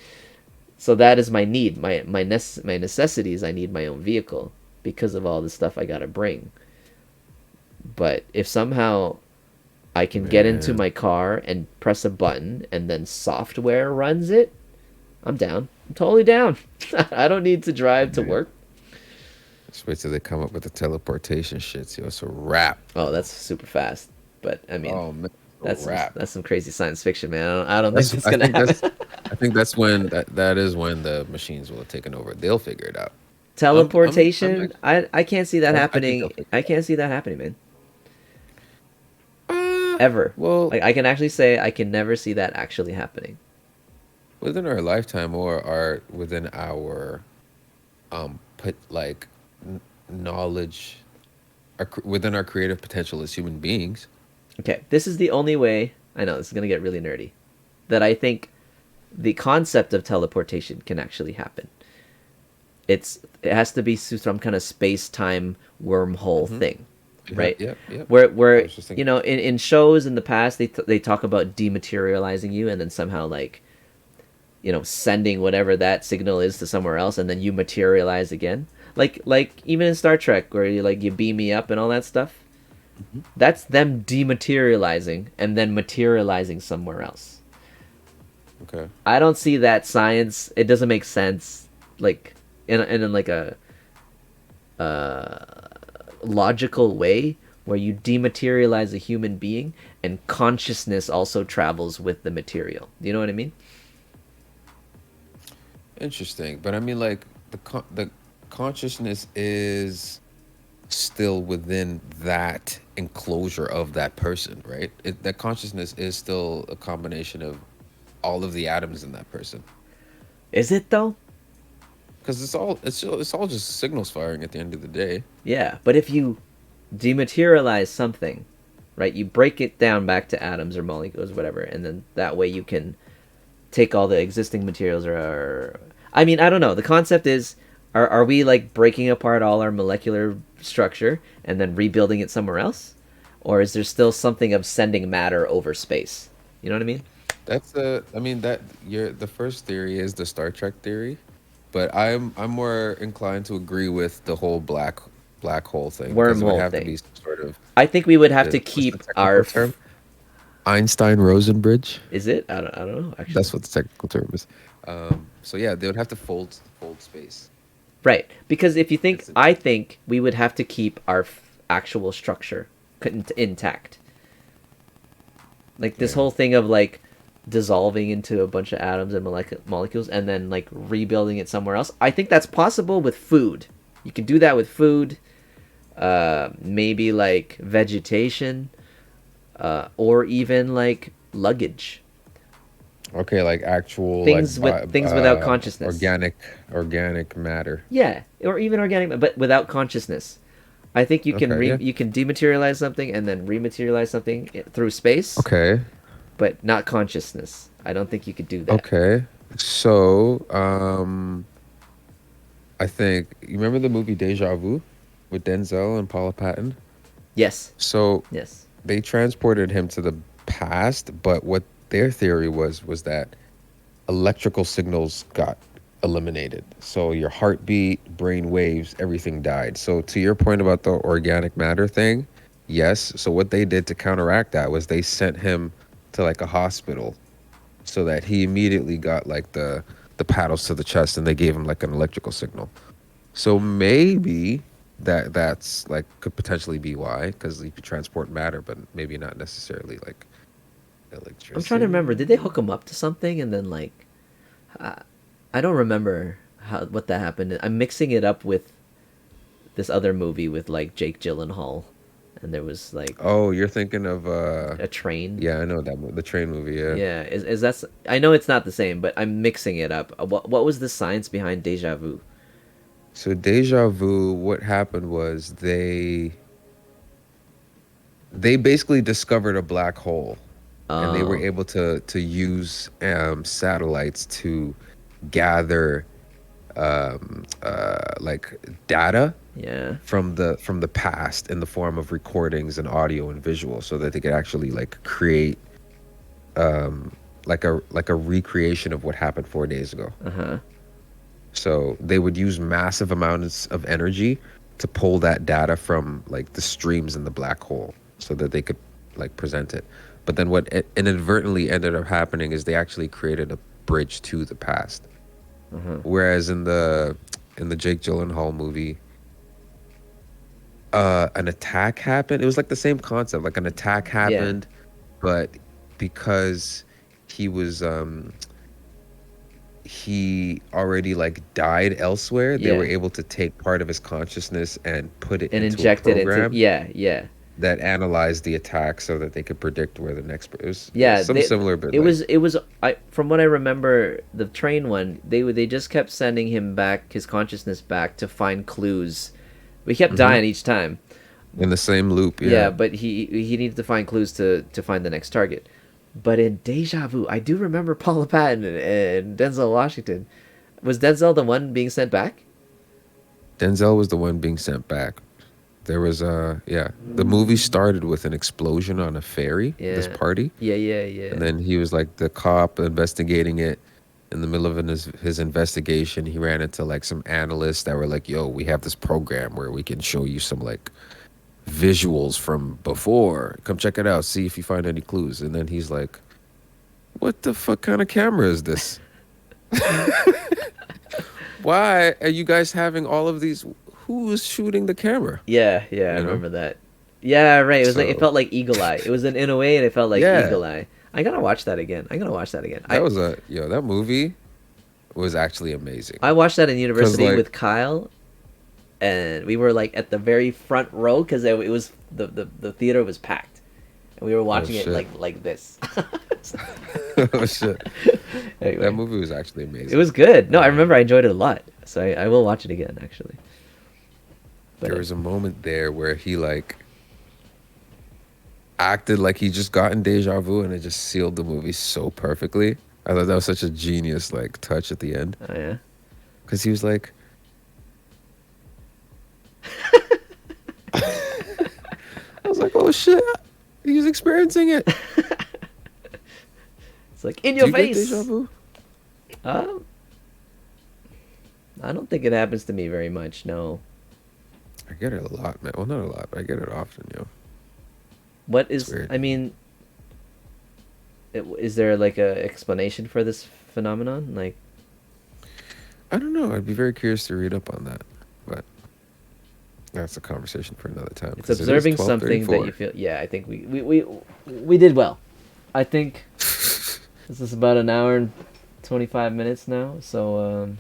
so that is my need, my necessities. I need my own vehicle because of all the stuff I got to bring. But if somehow I can get into Man. my car and press a button and then software runs it, I'm down. I'm totally down. I don't need to drive to Man. work. Just wait till they come up with the teleportation shits. Yo, it's a wrap. Oh, that's super fast. But I mean, Oh man, it's a wrap. that's some crazy science fiction, man. I don't think That's. that's I gonna think that's. happen. I think that's when that is when the machines will have taken over. They'll figure it out. I'm Teleportation, actually, I can't see that I think they'll happening. figure I it out. can't see that happening, man. Ever. Well, Like I can actually say I can never see that actually happening. within our lifetime or our within our put like knowledge, within our creative potential as human beings. Okay, this is the only way. I know this is gonna get really nerdy. That I think the concept of teleportation can actually happen. It has to be some kind of space time wormhole Hmm. thing, Yep, right? yep, yep. I Where was just thinking. in shows in the past they talk about dematerializing you and then somehow like sending whatever that signal is to somewhere else and then you materialize again. Like even in Star Trek where you beam me up and all that stuff. Mhm. That's them dematerializing and then materializing somewhere else. Okay. I don't see that science. It doesn't make sense. Like in like a logical way where you dematerialize a human being and consciousness also travels with the material. Do you know what I mean? Interesting, but I mean, like the consciousness is still within that enclosure of that person, right? That consciousness is still a combination of all of the atoms in that person, Is it though? because it's all just signals firing at the end of the day. Yeah, but if you dematerialize something, right? You break it down back to atoms or molecules, whatever, and then that way you can take all the existing materials or I mean, I don't know. The concept is are we like breaking apart all our molecular structure and then rebuilding it somewhere else? Or is there still something of sending matter over space? You know what I mean? I mean that the first theory is the Star Trek theory, but I'm more inclined to agree with the whole black hole thing because it would Wormhole have to thing. be some sort of I think we would have to what's the keep our technical term? Einstein Rosen bridge. is it? I don't know actually. That's what the technical term is. So yeah, they would have to fold space. Right. Because if you think That's it. I think we would have to keep our actual structure intact. Like this Yeah. whole thing of like dissolving into a bunch of atoms and molecules and then like rebuilding it somewhere else. I think that's possible with food. You can do that with food, maybe like vegetation, or even like luggage. Okay, like actual Things like with things without consciousness. organic matter. Yeah, or even organic, but without consciousness. I think Okay, yeah. you can dematerialize something and then rematerialize something through space, Okay. but not consciousness. I don't think you could do that. Okay. So, I think you remember the movie Deja Vu with Denzel and Paula Patton? Yes. So Yes. they transported him to the past, but what their theory was that electrical signals got eliminated. So your heartbeat, brain waves, everything died. So to your point about the organic matter thing, yes. So what they did to counteract that was they sent him to like a hospital so that he immediately got like the paddles to the chest and they gave him like an electrical signal. So maybe that's like could potentially be why, because you could transport matter, but maybe not necessarily like I'm trying to remember. electricity. Did they hook him up to something and then like uh, I don't remember how what that happened. I'm mixing it up with this other movie with like Jake Gyllenhaal, and there was like Oh, you're thinking of a train. yeah, I know that the train movie, yeah. Yeah, is that? I know it's not the same, but I'm mixing it up. What was the science behind deja vu? So Deja Vu, what happened was they basically discovered a black hole, and they were Oh, able to use satellites to gather like data yeah. from the past in the form of recordings and audio and visual, so that they could actually like create like a recreation of what happened 4 days ago. Uh huh. So they would use massive amounts of energy to pull that data from like the streams in the black hole so that they could like present it. But then what inadvertently ended up happening is they actually created a bridge to the past. Uh huh. Whereas in the Jake Gyllenhaal movie, an attack happened. It was like the same concept. Like an attack Yeah. happened, but because he was he already like died elsewhere, they were Yeah. able to take part of his consciousness and put it And into a inject it into program yeah, yeah. that analyzed the attack so that they could predict where the next it was Yeah, some they similar but it like was I from what I remember the train one, they just kept sending him back his consciousness back to find clues. We kept hmm dying each time. in the same loop, Yeah, yeah. but he needed to find clues to find the next target. But in Deja Vu, I do remember Paula Patton and Denzel Washington. Was Denzel the one being sent back? Denzel was the one being sent back. There was yeah, the movie started with an explosion on a ferry, this Yeah. party, Yeah, yeah, and yeah. then he was like the cop investigating it. In the middle of his investigation, he ran into like some analysts that were like, yo, we have this program where we can show you some like visuals from before. Come check it out. See if you find any clues. And then he's like, what the fuck kind of camera is this? Why are you guys having all of these? Who is shooting the camera? Yeah, yeah, I You know? remember that. Yeah, right. It was like it So felt like Eagle Eye. It was in a way, and it felt like yeah, Eagle Eye. I gotta watch that again. I gotta watch that again. that was a yo. That movie was actually amazing. I watched that in Cause university like with Kyle, and we were like at the very front row because it was the theater was packed, and we were oh watching it shit, like this. oh shit. That Anyway, movie was actually it amazing. was good. No, I Um, remember I enjoyed it a lot, so I will watch it again actually. But there was a moment there where he like acted like he just gotten deja vu, and it just sealed the movie so perfectly. I thought that was such a genius like touch at the end oh yeah. because he was like, I was like, oh shit, he's experiencing it. It's like in Do your you get deja face. vu? Um, I don't think it happens to me very much. No. I get it a lot, man. Well, not a lot, but I get it often, yo. What It's is? weird. I mean, is there like a explanation for this phenomenon? Like, I don't know. I'd be very curious to read up on that, but that's a conversation for another time it's because it is observing something that you 12:34. feel. Yeah, I think we did well. I think This is about an hour and 25 minutes now. So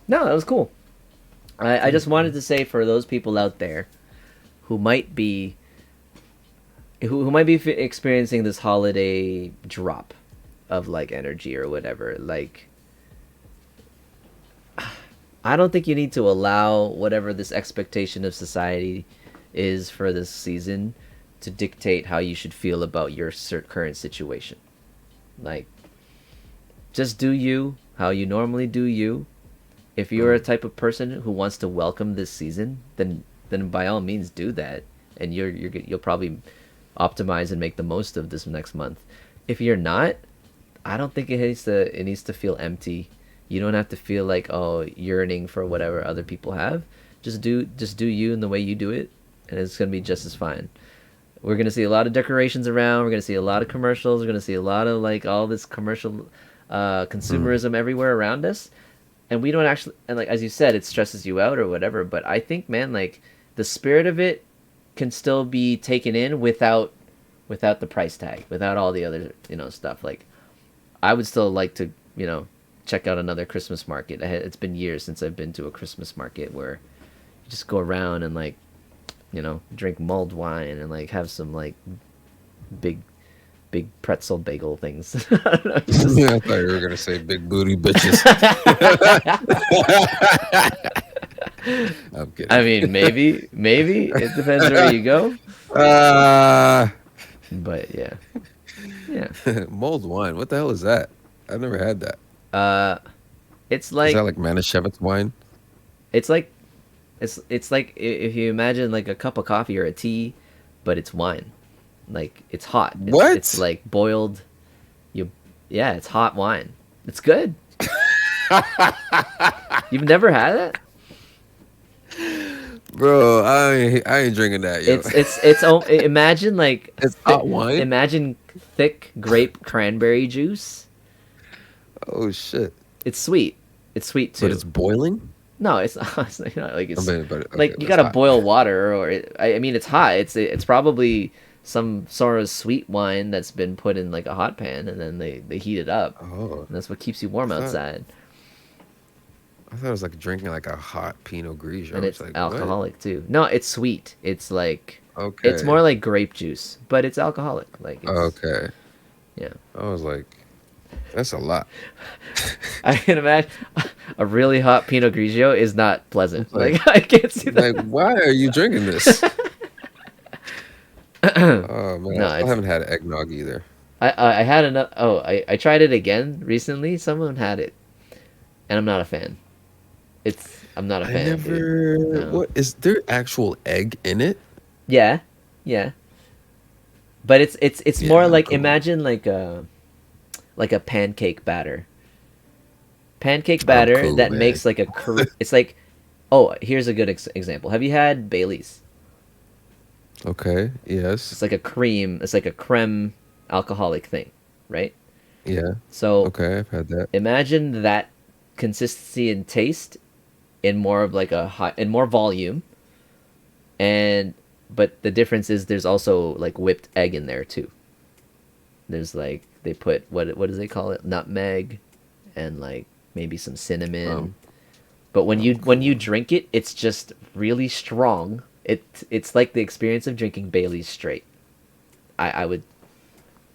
no, that was cool. I just wanted to say for those people out there who might be experiencing this holiday drop of like energy or whatever, like I don't think you need to allow whatever this expectation of society is for this season to dictate how you should feel about your current situation. Like, just do you how you normally do you. If you're a type of person who wants to welcome this season, then by all means do that, and you'll probably optimize and make the most of this next month. If you're not, I don't think it needs to feel empty. You don't have to feel like, oh, yearning for whatever other people have. Just do you in the way you do it, and it's gonna be just as fine. We're gonna see a lot of decorations around. We're gonna see a lot of commercials. We're gonna see a lot of like all this commercial consumerism everywhere around us, and we don't actually. And like as you said, it stresses you out or whatever. But I think, man, like the spirit of it can still be taken in without the price tag, without all the other stuff. Like I would still like to check out another Christmas market. It's been years since I've been to a Christmas market where you just go around and like drink mulled wine and like have some like big pretzel bagel things. I don't know, Yeah, I thought you were gonna say big booty bitches. I'm kidding. I mean, maybe it depends where you go. But yeah. Mulled wine. What the hell is that? I've never had that. It's like, is that like Manischewitz wine? It's like if you imagine like a cup of coffee or a tea, but it's wine. Like it's hot. It's like boiled. It's hot wine. It's good. You've never had it? Bro, I ain't drinking that. Yo. It's imagine like it's hot wine. Imagine thick grape cranberry juice. Oh shit! It's sweet. It's sweet too. But it's boiling. No, it's not. It's not like it's okay, like you gotta boil water, or I mean, it's hot. It's probably some sort of sweet wine that's been put in like a hot pan, and then they heat it up. Oh, and that's what keeps you warm outside. I thought it was like drinking like a hot Pinot Grigio. And it's like, alcoholic too. No, it's sweet. It's like okay. It's more like grape juice, but it's alcoholic. Like okay. Yeah. I was like, that's a lot. I can imagine a really hot Pinot Grigio is not pleasant. Like I can't see that. Like, why are you drinking this? Oh man, I haven't had eggnog either. I had enough. Oh, I tried it again recently. Someone had it, and I'm not a fan. I'm not a fan. I never. No. What is there actual egg in it? Yeah. But it's more like cool. Imagine like a pancake batter. Pancake batter cool, that man. Makes like a. It's like, oh, here's a good example. Have you had Bailey's? Okay. Yes. It's like a cream. It's like a creme alcoholic thing, right? Yeah. So okay, I've had that. Imagine that consistency and taste in more of like in more volume, but the difference is there's also like whipped egg in there too. There's like they put what do they call it, nutmeg, and like maybe some cinnamon. But when you drink it, it's just really strong. It's like the experience of drinking Bailey's straight. I would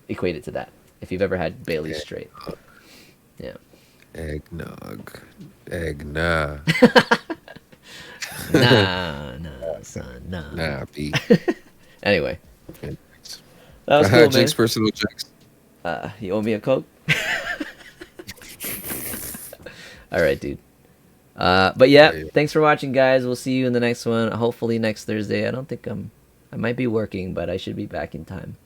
equate it to that if you've ever had Bailey's straight. Yeah. Eggnog. Nah, son, nah. Nah, B. Anyway. Okay. That was cool, Jinx, man. personal jinx. You owe me a Coke? Alright, dude. But yeah, thanks for watching, guys. We'll see you in the next one. Hopefully next Thursday. I might be working, but I should be back in time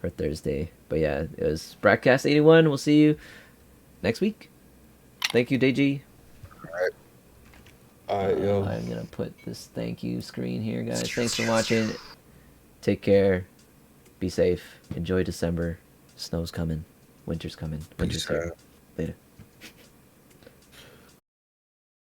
for Thursday. But yeah, it was BrackCast 81. We'll see you next week. Thank you, Deji. Alright, yo. I'm gonna put this thank you screen here, guys. Thanks for watching. Take care. Be safe. Enjoy December. Snow's coming. Winter's coming. Winter's here. Later.